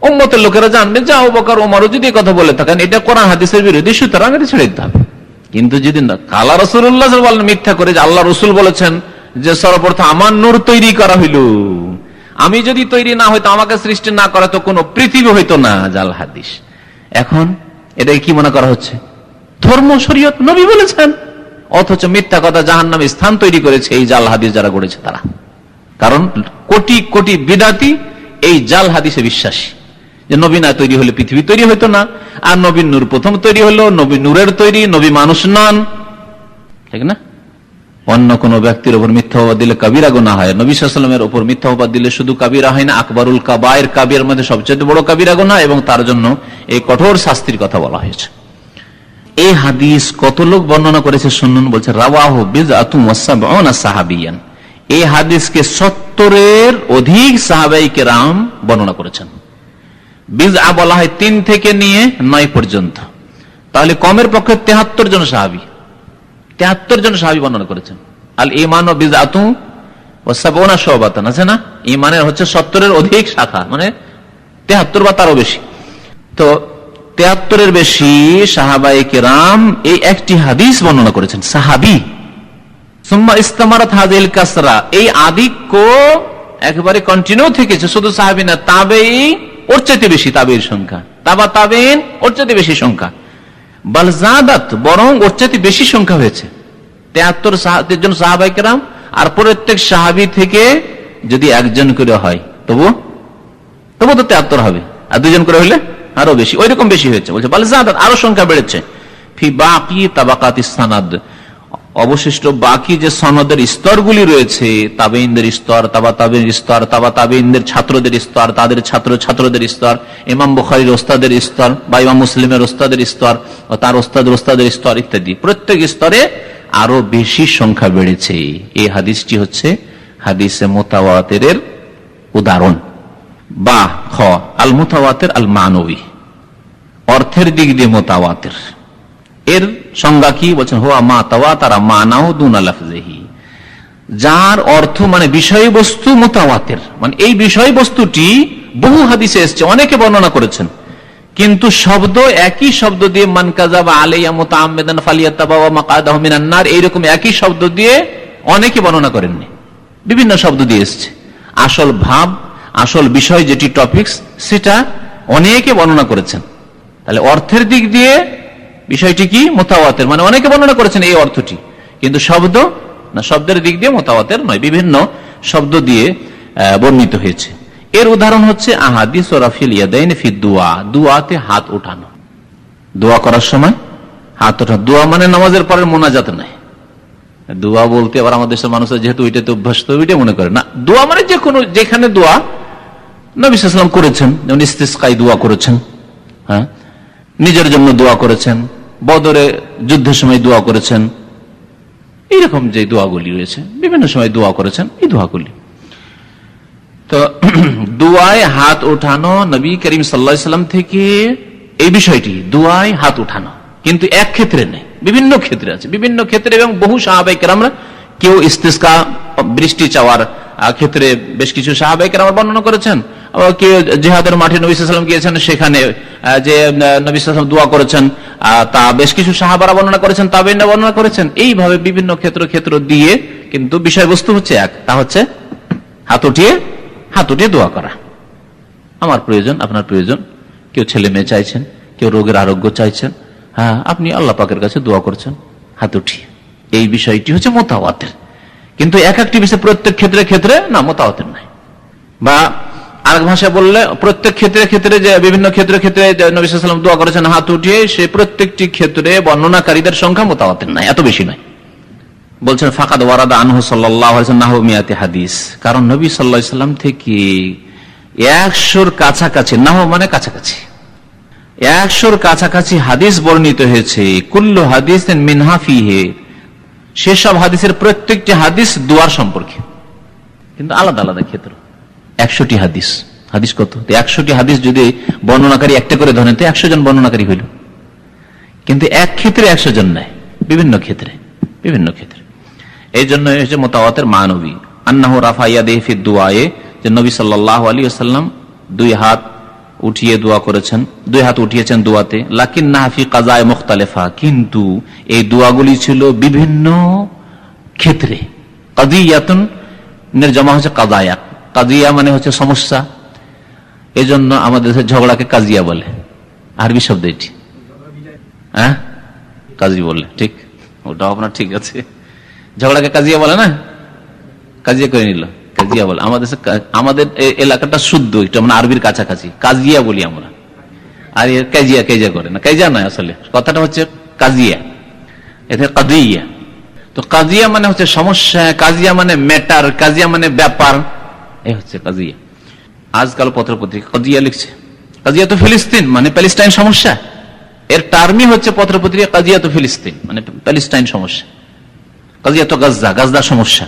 উম্মতের লোকেরা জানবে যে আবু বকর ওমরও যদি এই কথা বলে থাকেন, এটা কোরআন হাদিসের বিরোধী, সুতরাং এটা ছেড়ে দিতে হবে। কিন্তু যদি না, কালা রাসূলুল্লাহ বলেন মিথ্যা করে, যে আল্লাহ রাসূল বলেছেন যে সর্বপ্রথম আমার নূর তৈরি করা হইল, আমি যদি তৈরি না হইতো, আমাকে সৃষ্টি না করা তো কোনো পৃথিবী হইতো না, জাল হাদিস। এখন এটা কি মনে করা হচ্ছে? ধর্ম, শরীয়ত, নবী বলেছেন, অথচ মিথ্যা কথা জাহান্নামে স্থান তৈরি করেছে এই জাল হাদিস যারা গড়েছে তারা। কারণ কোটি কোটি বিদাতি এই জাল হাদিসে বিশ্বাসী, যে নবী না তৈরি হলে পৃথিবী তৈরি হইতো না, আর নবীর নূর প্রথম তৈরি হলো, নবী নূরের তৈরি, নবী মানুষ নন, ঠিক না? অন্য কোন ব্যক্তির উপর মিথ্যা অপবাদ দিলে কাবিরা গুনাহ হয়, নবী সাল্লাল্লাহু আলাইহি ওয়াসাল্লামের উপর মিথ্যা অপবাদ দিলে শুধু কাবিরা হয় না, আকবরুল কাবায়ের, কাবিরার মধ্যে সবচেয়ে বড় কাবিরা গুনাহ, এবং তার জন্য এই কঠোর শাস্তির কথা বলা হয়েছে। এই হাদিস কত লোক বর্ণনা করেছে শুনুন। বলছে রাওয়াহু বিজআতুম ওয়া সাবউনা সাহাবিয়ান, এই হাদিসকে 70-এর অধিক সাহাবায়ে কেরাম বর্ণনা করেছেন। বিজআ বলা হয় 3 থেকে নিয়ে 9 পর্যন্ত, তাহলে কমের পক্ষে 73 জন সাহাবী, 73 জন সাহাবী বর্ণনা করেছেন। আল ঈমানু বিজআতুম ওয়া সাবউনা শুবাতান, আছে না? ঈমানের হচ্ছে 70-এর অধিক শাখা, মানে 73 বা তারও বেশি। তো 73-এর বেশি সাহাবায়ে কেরাম এই একটি হাদিস বর্ণনা করেছেন, সাহাবী। সুম্মা ইস্তামারাত হাযিল কাসরা, এই আধিক্য একেবারে কন্টিনিউ থেকেছে, শুধু সাহাবী না, তাবেঈ ওর চাইতে বেশি, তাবেঈর সংখ্যা, তাবেঈন ওর চাইতে বেশি সংখ্যা, বাল যাদাত, বরং ওর চাইতে বেশি সংখ্যা হয়েছে। 73 জন সাহাবায়ে কেরাম, আর প্রত্যেক সাহাবী থেকে যদি একজন করে হয় তবু তো 73 হবে, আর 2 জন করে হইলে আরো বেশি, ওইরকম বেশি হয়েছে। বলছে বাল যাদাত, আরো সংখ্যা বেড়েছে। ফি বাকি তাবাকাতিস সানাদ, অবশিষ্ট বাকি যে সনদের স্তরগুলি রয়েছে, তাবেইনদের স্তর, তাবা তাবেইন স্তর, তাবা তাবেইনদের ছাত্রদের স্তর, তাদের ছাত্রদের স্তর, ইমাম বুখারীর ওস্তাদের স্তর বা ইমাম মুসলিমের ওস্তাদের স্তর, তার ওস্তাদের স্তর ইত্যাদি, প্রত্যেক স্তরে আরো বেশি সংখ্যা বেড়েছে। এই হাদিসটি হচ্ছে হাদিসে মুতাওয়াতিরের উদাহরণ। বা খ আল মুতাওয়াতির আল মানবী, অর্থের দিক দিয়ে মুতাওয়াতির। এর সংজ্ঞা কি বলছেন? হুয়া মা তাওয়াতারা মানাহু দুনা লাফজিহি, যার অর্থ মানে বিষয়বস্তু মুতাওয়াতির, মানে এই বিষয়বস্তুটি বহু হাদিসে এসেছে, অনেকে বর্ণনা করেছেন, কিন্তু শব্দ একই শব্দ দিয়ে মান কাযাবা আলাইয়া মুতাআম্মিদান ফালিয়াতাবাওয়া মাকআদাহু মিনান নার, এইরকম একই শব্দ দিয়ে অনেকে বর্ণনা করেননি, বিভিন্ন শব্দ দিয়ে এসেছে। আসল ভাব, আসল বিষয় যেটি টপিকস, সেটা অনেকে বর্ণনা করেছেন। তাহলে অর্থের দিক দিয়ে বিষয়টি কি? মুতাওয়াতির, মানে অনেকে বর্ণনা করেছেন এই অর্থটি, কিন্তু শব্দ না, শব্দের দিক দিয়ে মুতাওয়াতির নয়, বিভিন্ন শব্দ দিয়ে বর্ণিত হয়েছে। এর উদাহরণ হচ্ছে আহাদিস রাফিল ইয়াদাইন ফি দুআ, দুআতে হাত ওঠানো, দোয়া করার সময় হাত ওঠানো। দোয়া মানে নামাজের পরের মোনাজাত নয়। দোয়া বলতে আবার আমাদের দেশের মানুষের যেহেতু ওইটাতে অভ্যস্ত, ওইটা মনে করে না। দোয়া মানে যে কোনো, যেখানে দোয়া নবী সাল্লাল্লাহু আলাইহি ওয়াসাল্লাম করেছেন, যেমন ইস্তিসকায় দোয়া করেছেন, হ্যাঁ, নিজের জন্য দোয়া করেছেন, বদরে যুদ্ধের সময় দোয়া করেছেন, এইরকম যে দোয়াগুলি রয়েছে বিভিন্ন সময় দোয়া করেছেন, এই দোয়াগুলি। তো দোয়ায় হাত ওঠানো নবী করিম সাল্লাল্লাহু আলাইহি ওয়াসাল্লাম থেকে এই বিষয়টি, দোয়ায় হাত ওঠানো, কিন্তু এক ক্ষেত্রে নেই, বিভিন্ন ক্ষেত্রে আছে, বিভিন্ন ক্ষেত্রে। এবং বহু সাহাবায়ে কেরামরা, কেউ ইস্তিসকা বৃষ্টি চাওয়ার ক্ষেত্রে বেশ কিছু সাহাবায়ে কেরাম বর্ণনা করেছেন, কেউ জিহাদের মাঠে নবী সাল্লাল্লাহু আলাইহি ওয়াসাল্লাম গিয়েছেন, সেখানে যে নবী সাল্লাল্লাহু আলাইহি ওয়াসাল্লাম দোয়া করেছেন, তা বেশ কিছু সাহাবারা বর্ণনা করেছেন, তাবেঈনরা বর্ণনা করেছেন। এইভাবে বিভিন্ন ক্ষেত্র দিয়ে, কিন্তু বিষয়বস্তু হচ্ছে এক, তা হচ্ছে হাত উঠিয়ে দোয়া করা। আমার প্রয়োজন, আপনার প্রয়োজন, কেউ ছেলে মেয়ে চাইছেন, কেউ রোগের আরোগ্য চাইছেন, হ্যাঁ, আপনি আল্লাহ পাকের কাছে দোয়া করছেন হাত উঠিয়ে। এই বিষয়টি হচ্ছে মুতাওয়াতির। কিন্তু এক একটি বিষয় প্রত্যেক ক্ষেত্রে না, মুতাওয়াতির নাই। বা আরেক ভাষায় বললে প্রত্যেক ক্ষেত্রে যে বিভিন্ন ক্ষেত্রে নবী সাল্লাল্লাহু আলাইহি ওয়াসাল্লাম দোয়া করেছেন হাত উঠিয়ে, সে প্রত্যেকটি ক্ষেত্রে বর্ণনাকারীদের সংখ্যা মুতাওয়াতির নাই, এত বেশি নয়। বলছেন ফাকাদ ওয়ারাদা আনহু সাল্লাল্লাহু আলাইহি ওয়াসাল্লাম নাহু মিয়াতি হাদিস, কারণ নবী সাল্লাল্লাহু আলাইহি ওয়াসাল্লাম থেকে 100-র কাছাকাছি, নাহু মানে কাছাকাছি, 100-র কাছাকাছি হাদিস বর্ণিত হয়েছে। কুল্লু হাদিসিন মিনহা ফিহি, সেসব হাদিসের প্রত্যেকটি হাদিস দুয়ার সম্পর্কে, কিন্তু আলাদা আলাদা ক্ষেত্র। 100টি হাদিস, হাদিস কত? 100টি হাদিস যদি বর্ণনাকারী একটা করে ধরেন তো 100 জন বর্ণনাকারী হইল, কিন্তু এক ক্ষেত্রে 100 জন নাই, বিভিন্ন ক্ষেত্রে। এই জন্য হচ্ছে মুতাওয়াতির মানবী। আন্নাহু রাফা ইয়াদাইহি ফি দুআয়ে, যে নবী সাল্লাল্লাহু আলাইহি ওয়াসাল্লাম দুই হাত উঠিয়ে দোয়া করেছেন, দুই হাত উঠিয়েছেন দোয়াতে। লাকিন্নাহা ফি কাযায়ে মুখতালিফা, কিন্তু এই দোয়াগুলি ছিল বিভিন্ন ক্ষেত্রে। কাদিয়াতুন এর জমা হচ্ছে কাযায়া, কাজিয়া মানে হচ্ছে সমস্যা। এই জন্য আমাদের দেশে ঝগড়াকে কাজিয়া বলে, আরবি শব্দ এটি, হ্যাঁ, কাজী বলে, ঠিক, ওটাও আপনার ঠিক আছে। ঝগড়াকে কাজিয়া বলে না, কাজিয়া করে নিল, কাজিয়া বলে। আমাদের এলাকাটা শুদ্ধ, এটা মানে আরবির কাছাকাছি, কাজিয়া বলি আমরা। আর কাজিয়া করে না, কাজিয়া নয়, আসলে কথাটা হচ্ছে কাজিয়া, এতে কাদিয়া। তো কাজিয়া মানে হচ্ছে সমস্যা, কাজিয়া মানে ম্যাটার, কাজিয়া মানে ব্যাপার, এই হচ্ছে কাজিয়া। আজকাল পত্রপত্রিকা কাজিয়া লিখছে, কাজিয়া তো ফিলিস্তিন মানে প্যালেস্টাইন সমস্যা, এর টার্মই হচ্ছে পত্রপত্রিকা কাজিয়া তো ফিলিস্তিন মানে প্যালেস্টাইন সমস্যা, কাজিয়া তো গাজা সমস্যা।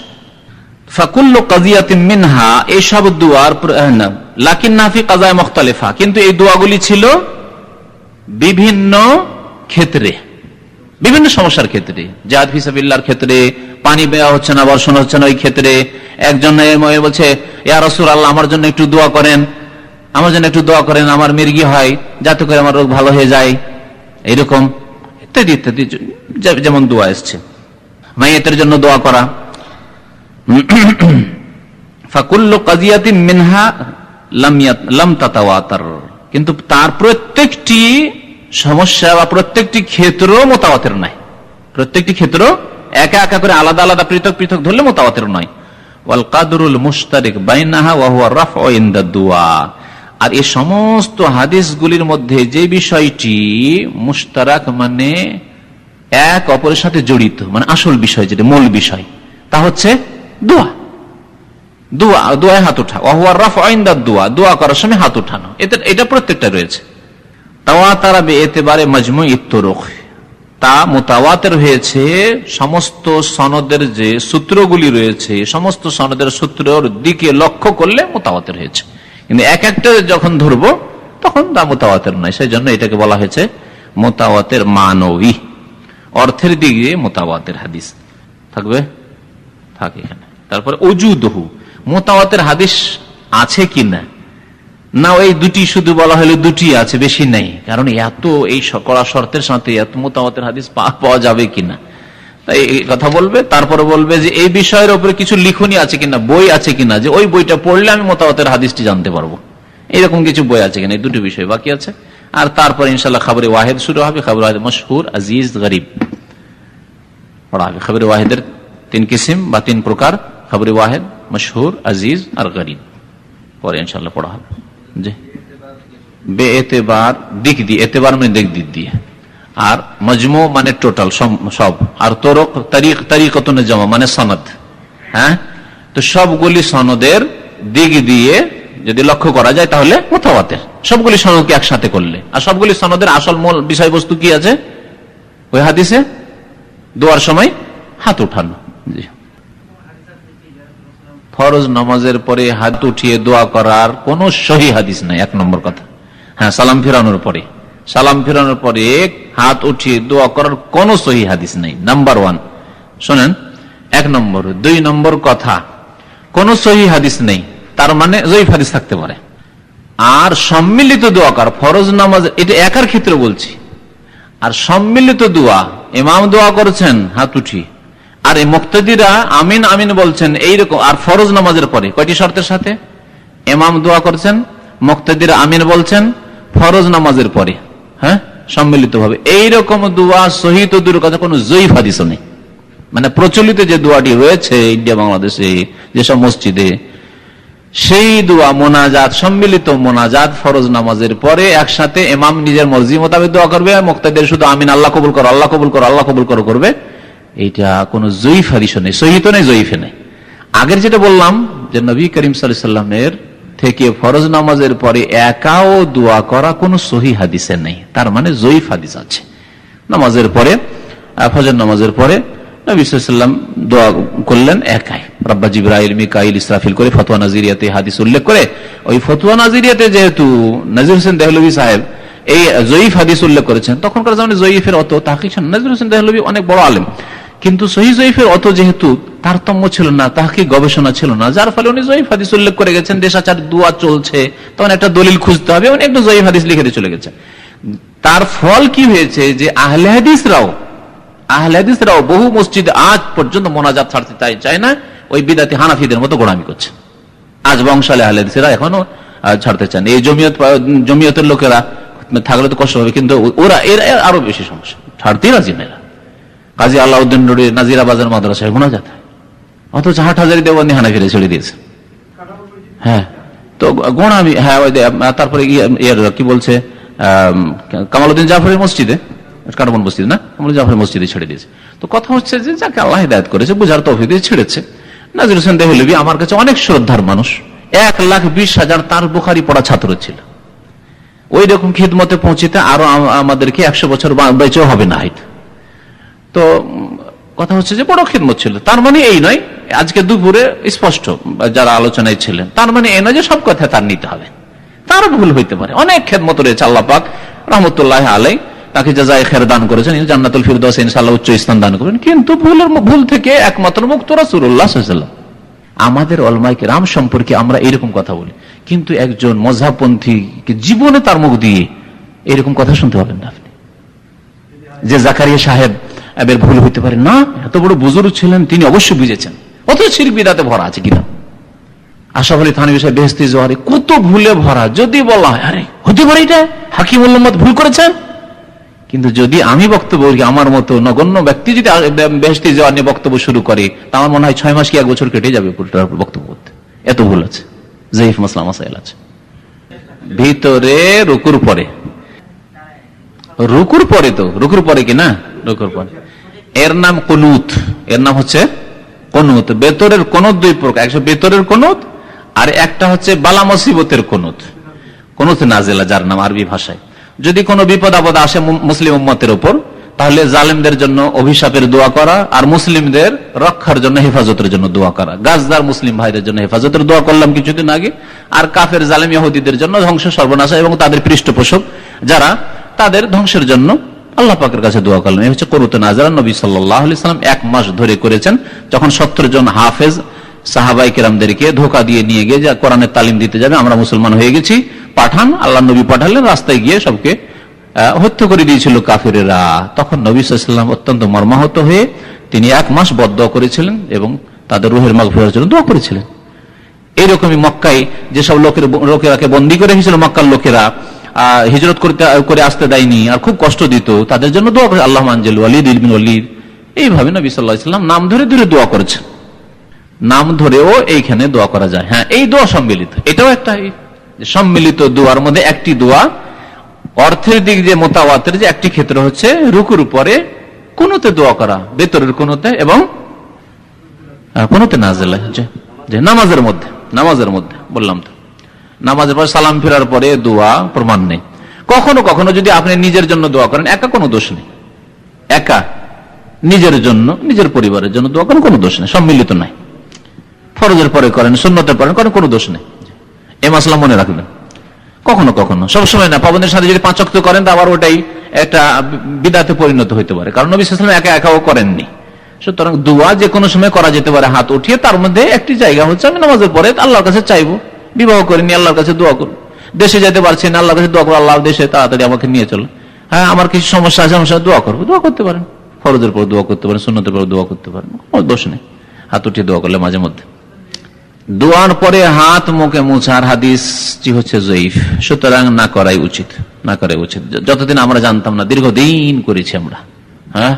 ফাকুল্লু কাজিয়াতিন মিনহা, এইসব দুয়ার লাকিন্নাহা ফি কাযায়ে মুখতালিফা, কিন্তু এই দোয়াগুলি ছিল বিভিন্ন ক্ষেত্রে, বিভিন্ন সমস্যার ক্ষেত্রে। জিহাদ ফি সাবিলিল্লাহর ক্ষেত্রে, পানি দেওয়া হচ্ছে না, বর্ষণ হচ্ছে না, ওই ক্ষেত্রে একজন বলছে ইয়া রাসূলুল্লাহ আমার জন্য একটু দোয়া করেন, আমার মির্গি হয়, যাতে করে আমার রোগ ভালো হয়ে যায়, এরকম ইত্যাদি ইত্যাদি, যেমন দোয়া এসছে। মাইয়াতের জন্য দোয়া করা। ফাকুল্লু কাজিয়াতিন মিনহা লাম তাতাওয়াতার, কিন্তু তার প্রত্যেকটি সমস্যা বা প্রত্যেকটি ক্ষেত্র মুতাওয়াতির নয়, প্রত্যেকটি ক্ষেত্র একা একা করে আলাদা আলাদা পৃথক পৃথক ধরলে মুতাওয়াতির নয়। ওয়াল কাদরুল মুশতারিক বাইনাহা ওয়া হুয়া রাফউ ইনদা দুআ, আর এই সমস্ত হাদিসগুলির মধ্যে যে বিষয়টি মুশতারাক মানে এক অপরের সাথে জড়িত, মানে আসল বিষয় যেটা মূল বিষয়, তা হচ্ছে দোয়া। দোয়ায় হাত উঠা, দোয়া, দোয়া করার সময় হাত উঠানো, এটা প্রত্যেকটা রয়েছে। তাওয়াতারা বিএতিবারে মাজমুই তুরুক, তা মুতাওয়াতির হয়েছে সমস্ত সনদের যে সূত্রগুলি রয়েছে, সমস্ত সনদের সূত্রের দিকে লক্ষ্য করলে মুতাওয়াতির হয়েছে। কিন্তু এক একটা যখন ধরবো তখন তা মুতাওয়াতির নয়, সেই জন্য এটাকে বলা হয়েছে মুতাওয়াতির মানবী, অর্থের দিকে মুতাওয়াতির হাদিস থাকবে, থাকে এখানে। তারপরে ওজুদহু, মুতাওয়াতির হাদিস আছে কিনা, না ওই দুটি শুধু বলা হলে দুটি আছে, বেশি নেই, কারণ এত এই কড়া শর্তের সাথে এত মুতাওয়াতির হাদিস পাওয়া যাবে কিনা, তাই এই কথা বলবে। তারপরে বলবে যে এই বিষয়ের উপরে কিছু লিখনি আছে কিনা, বই আছে কিনা, যে ওই বইটা পড়লে আমি মুতাওয়াতির হাদিসটি জানতে পারবো, এরকম কিছু বই আছে কিনা, এই দুটি বিষয় বাকি আছে। আর তারপর ইনশাল্লাহ খবরে ওয়াহিদ শুরু হবে, খবরে ওয়াহিদ মশহুর, আজিজ, গরিব পড়া হবে। খবরে ওয়াহিদের 3 কিসিম বা 3 প্রকার, খবরে ওয়াহিদ, মশহুর, আজিজ আর গরিব, পরে ইনশাল্লাহ পড়া হবে। জি, বেএতেবার দিক দিয়ে, এতেবার মানে দিক দিয়ে, আর মজমু মানে টোটাল সব, আর তরক তারিকতুন জামা মানে সনদ। হ্যাঁ, তো সবগুলি সনদের দিক দিয়ে যদি লক্ষ্য করা যায় তাহলে মুতাওয়াতির, সবগুলি সনদকে একসাথে করলে। আর সবগুলি সনদের আসল মূল বিষয়বস্তু কি আছে ওই হাদিসে? দোয়ার সময় হাত উঠানো। জি, ফরজ নামাজের পরে হাত উঠিয়ে দোয়া করার কোন সহি হাদিস নাই, 1 নম্বর কথা। হ্যাঁ, সালাম ফিরানোর পরে হাত উঠিয়ে দোয়া করার কোন সহি হাদিস নাই, নাম্বার 1 শোনেন। 1 নম্বর। 2 নম্বর কথা, কোন সহি হাদিস নেই, তার মানে জয়ীফ হাদিস থাকতে পারে। আর সম্মিলিত দোয়া কর ফরজ নামাজ, এটা একার ক্ষেত্রে বলছি। আর সম্মিলিত দোয়া, ইমাম দোয়া করেছেন হাত উঠিয়ে, আর এই মুক্তাদিরা আমিন আমিন বলছেন, এইরকম। আর ফরজ নামাজের পরে কয়টি শর্তের সাথে? ইমাম দোয়া করছেন, মুক্তাদিরা আমিন বলছেন, ফরজ নামাজের পরে, হ্যাঁ, সম্মিলিত ভাবে। এইরকম দোয়া সহিহ দূর কথা কোন জয়ীফ হাদিসও নেই। মানে প্রচলিত যে দোয়াটি রয়েছে ইন্ডিয়া বাংলাদেশে যেসব মসজিদে, সেই দোয়া মোনাজাত, সম্মিলিত মোনাজাত ফরজ নামাজের পরে একসাথে ইমাম নিজের মর্জি মোতাবেক দোয়া করবে, মুক্তাদির শুধু আমিন আল্লাহ কবুল করো, আল্লাহ কবুল করো, আল্লাহ কবুল করো করবে। এইটা কোন জয়ীফ হাদিসও নেই, সহিহ নেই, জয়ীফে নেই। আগের যেটা বললাম যে নবী করিম সাল্লাল্লাহু আলাইহি ওয়াসাল্লামের থেকে ফরজ নামাজের পরে একাও দোয়া করা কোন সহিহ হাদিসে নেই, তার মানে জয়ীফ হাদিস আছে। নামাজের পরে, ফজর নামাজের পরে নবী সাল্লাল্লাহু আলাইহি ওয়াসাল্লাম দোয়া করলেন একাই, রব্বা জিবরাইল মিকাইল ইসরাফিল করে ফতোয়া নাজিরিয়াতে হাদিস উল্লেখ করে। ওই ফতোয়া নাজিরিয়াতে যেহেতু নাজির হোসেন দেহলভী সাহেব এই জয়ীফ হাদিস উল্লেখ করেছেন, তখনকার জামানায় জয়ীফের অত তাহকিক, নাজির হোসেন দেহলভী অনেক বড় আলেম, কিন্তু সহিহ জয়ীফের অত যেহেতু তারতম্য ছিল না, তাহকিক গবেষণা ছিল না, যার ফলে উনি জয়ীফ হাদিস উল্লেখ করে গেছেন। দেশাচার দোয়া চলছে, তখন একটা দলিল খুঁজতে হবে, উনি একটা জয়ীফ হাদিস লিখে দিয়ে চলে গেছেন। তার ফল কি হয়েছে যে আহলে হাদিসরাও বহু মসজিদে আজ পর্যন্ত মোনাজাত ছাড়তে চায় না, ওই বিদাতি হানাফিদের মতো গোড়ামি করছে। আজ বংশালে আহলে হাদিসরা এখনো ছাড়তে চান। এই জমিয়তের লোকেরা থাকলে তো কষ্ট হবে, কিন্তু ওরা এরা আরো বেশি সমস্যা, ছাড়তেই রাজি না। কাজী আলাউদ্দিন নুরী নাজিরাবাজার মাদ্রাসায় মোনাজাত, অথচ হাটহাজারী দেওবন্দি হানাফিরা ছেড়ে দিয়েছে। হ্যাঁ, তো গোড়ামি। হ্যাঁ, তারপরে কি বলছে, কামালউদ্দিন জাফরের মসজিদে, কারবন মসজিদ না, কামালউদ্দিন জাফরের মসজিদে ছেড়ে দিয়েছে। তো কথা হচ্ছে যে যাকে আল্লাহ হিদায়াত করেছে, বুঝার তৌফিক দিয়ে ছেড়েছে। নাজির হোসেন দেহলভী আমার কাছে অনেক শ্রদ্ধার মানুষ, 1,20,000 তার বুখারী পড়া ছাত্র ছিল। ওই রকম খিদমতে পৌঁছিতে আরো আমাদেরকে 100 বছর বেঁচেও হবে না হয়তো। তো কথা হচ্ছে যে বড় খিদমত ছিল, তার মানে এই নয়, আজকে দুপুরে স্পষ্ট যারা আলোচনায় ছিলেন, তার মানে এই নয় যে সব কথা তার নিতে হবে, তারও ভুল হইতে পারে। অনেক খেদমত রয়েছে, আল্লাহ পাক রহমতুল্লাহ আলাই তাকে জাযায়ে খের দান করেছেন, জান্নাতুল ফিরদাউসে ইনশাআল্লাহ উচ্চ স্থান দান করবেন। কিন্তু ভুল থেকে একমাত্র মুক্ত রাসূলুল্লাহ সাল্লাল্লাহু আলাইহি ওয়াসাল্লাম। আমাদের উলামায়ে কেরাম সম্পর্কে আমরা এরকম কথা বলি, কিন্তু একজন মযহাবপন্থী জীবনে তার মুখ দিয়ে এরকম কথা শুনতে পাবেন না আপনি, যে জাকারিয়া সাহেব এর ভুল হইতে পারে না, এত বড় বুজুর্গ ছিলেন, তিনি অবশ্যই বুঝেছেন। অথচ শিরক বিদআতে ভরা আছে কিনা। আশরাফ আলী থানভী সাহেব বেহেশতি জওহারি কত ভুলে ভরা। যদি বলা হয় আরে হতে পারে এটা হাকিম উম্মত ভুল করেছেন, কিন্তু যদি আমি বক্তব্য করি, আমার মতো নগণ্য ব্যক্তি যদি বেহেশতি জওহার নিয়ে বক্তব্য শুরু করে, তা আমার মনে হয় 6 মাস কি 1 বছর কেটে যাবে পুরোটার বক্তব্য করতে, এত ভুল আছে, জয়ীফ মাসলা মাসাইল আছে। ভিতরে রুকুর পরে, তো রুকুর পরে কি না রুকুর পরে। এর নাম কুনুত, এর নাম হচ্ছে কুনুত। বেতরের কুনুত দুই প্রকার, একটা বেতরের কুনুত আর একটা হচ্ছে বালা মুসিবতের কুনুত। কুনুত নাজিলা যার নাম আরবি ভাষায়। যদি কোনো বিপদ আপদ আসে মুসলিম উম্মতের উপর, তাহলে জালেমদের জন্য অভিশাপের দোয়া করা আর মুসলিমদের রক্ষার জন্য হেফাজতের জন্য দোয়া করা। গাজদার মুসলিম ভাইদের জন্য হেফাজতের দোয়া করলাম কিছুদিন আগে, আর কাফের জালেম ইহুদিদের জন্য ধ্বংস সর্বনাশ এবং তাদের পৃষ্ঠপোষক যারা, তাদের ধ্বংসের জন্য আল্লাহ পাকের কাছে দোয়া করলাম। এই হচ্ছে কুনুত নাজিলা। নবী সাল্লাল্লাহু আলাইহি সাল্লাম 1 মাস ধরে করেছেন, যখন 70 জন হাফেজ সাহাবাই কেরামদেরকে ধোকা দিয়ে নিয়ে গিয়ে কোরআনের তালিম দিতে যাবে, আমরা মুসলমান হয়ে গেছি, পাঠান। আল্লাহ নবী পাঠালেন, রাস্তায় গিয়ে সবকে হত্যা করে দিয়েছিল কাফেরেরা। তখন নবী সাল্লাল্লাহু আলাইহি ওয়াসাল্লাম অত্যন্ত মর্মাহত হয়ে তিনি 1 মাস বদদোয়া করেছিলেন এবং তাদের রুহের মাগফিরাতের জন্য দোয়া করেছিলেন। এইরকমই মক্কায় যেসব লোকেরাকে বন্দী করে রেখেছিল, মক্কার লোকেরা হিজরত করে আসতে দেয়নি আর খুব কষ্ট দিত, তাদের জন্য দোয়া করে আল্লাহ মানজিল ওয়ালিদ ইবনে ওয়ালিদ। এইভাবে নবী সাল্লাল্লাহু আলাইহি ওয়াসাল্লাম নাম ধরে ধরে দোয়া করেছেন। নাম ধরেও এইখানে দোয়া করা যায়। হ্যাঁ, এই দোয়া সম্মিলিত, এটাও একটা সম্মিলিত দোয়ার মধ্যে একটি দোয়া। অর্থের দিক দিয়ে মোতাওয়াতির যে একটি ক্ষেত্র হচ্ছে রুকুর উপরে কুনুতে দোয়া করা, বেতরের কুনুতে এবং কুনুতে নাজিলা, যে নামাজের মধ্যে বললাম তো, নামাজের পর সালাম ফেরার পরে দোয়া প্রমাণ নেই। কখনো কখনো যদি আপনি নিজের জন্য দোয়া করেন, একা কোনো দোষ নেই। একা নিজের জন্য, নিজের পরিবারের জন্য দোয়া করেন, কোনো দোষ নেই, সম্মিলিত নাই। ফরজের পরে করেন, সুন্নতের পরে করেন, কোনো দোষ নেই। এই মাসলা মনে রাখবেন। কখনো কখনো, সবসময় না। পাবন্দের সাথে যদি 5 ওয়াক্ত করেন, তা আবার ওটাই একটা বিদআতে পরিণত হইতে পারে, কারণ নবী সাল্লাল্লাহু আলাইহি ওয়াসাল্লাম একাও করেননি। সুতরাং দোয়া যে কোনো সময় করা যেতে পারে হাত উঠিয়ে। তার মধ্যে একটি জায়গা হচ্ছে আমি নামাজের পরে আল্লাহর কাছে চাইবো, বিবাহ করিনি আল্লাহর কাছে দোয়া করবো, দেশে যেতে পারছি না আল্লাহর কাছে দোয়া করবো, আল্লাহ দেশে তাড়াতাড়ি আমাকে নিয়ে চলো। হ্যাঁ, আমার কিছু সমস্যা আছে, আমার সাথে দোয়া করবো, দোয়া করতে পারেন। ফরজের পর দোয়া করতে পারেন, সুন্নতের পর দোয়া করতে পারেন, কোনো দোষ নেই। হাত উঠিয়ে দোয়া করলে মাঝে মধ্যে। দোয়ার পরে হাত মুখে মুছার হাদিসটি হচ্ছে জয়ীফ, সুতরাং না করাই উচিত, না করাই উচিত। যতদিন আমরা জানতাম না, দীর্ঘদিন করেছি আমরা, হ্যাঁ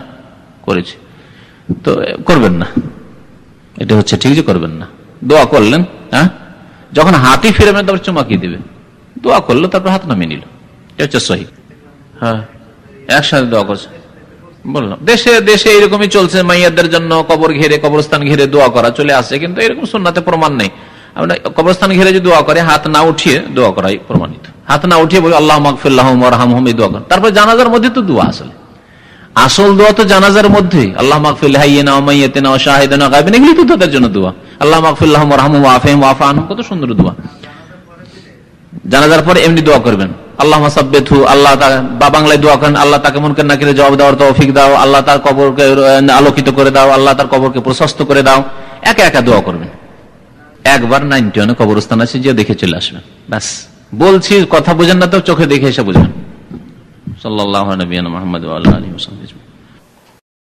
করেছি, তো করবেন না। এটা হচ্ছে ঠিক যে করবেন না। দোয়া করলেন, হ্যাঁ, যখন হাতই ফিরাবেন তারপর চুমাকি দিবে, দোয়া করলো তারপর হাত নামিয়ে নিল, এটা হচ্ছে সহি। হ্যাঁ, একসাথে দোয়া করছে বললাম। দেশে দেশে এরকমই চলছে, মাইয়াদের জন্য কবর ঘিরে, কবরস্থান ঘিরে দোয়া করা চলে আসছে, কিন্তু এরকম সুন্নাতে প্রমাণ নেই। আমরা কবরস্থান ঘিরে যদি দোয়া করে, হাত না উঠিয়ে দোয়া করাই প্রমাণিত। হাত না উঠিয়ে বলি আল্লাহ মাগফির লাহুম ওয়ারহামহুম, এই দোয়া করেন। তারপর জানাজার মধ্যে তো দোয়া, আসল দোয়া তো জানাজার মধ্যে, আল্লাহ মাগফির লিহাইয়িনা ওয়া মাইয়িতিনা ওয়া শাহিদিনা ওয়া গায়বিনা, এগুলি তো তাদের জন্য দোয়া। আল্লাহ মাগফির লাহুম ওয়ারহামহুম ওয়াআফিহিম ওয়াআফু আনহুম, কত সুন্দর দোয়া। জানাজার পরে এমনি দোয়া করবেন, আল্লাহ সাব্বিতহু, আল্লাহ বা বাংলায় দোয়া করেন, আল্লাহ তাকে মুনকার নাকিরে জবাব দেওয়ার তৌফিক দাও, আল্লাহ তার কবরকে আলোকিত করে দাও, আল্লাহ তার কবরকে প্রশস্ত করে দাও। একা একা দোয়া করবেন। একবার 91 কবরস্থান আছে, যে দেখে চলে আসবেন, ব্যাস। বলছি কথা বুঝেন না তো, চোখে দেখে এসে বুঝবেন। সাল্লাল্লাহু আলাইহি ওয়া সাল্লাম।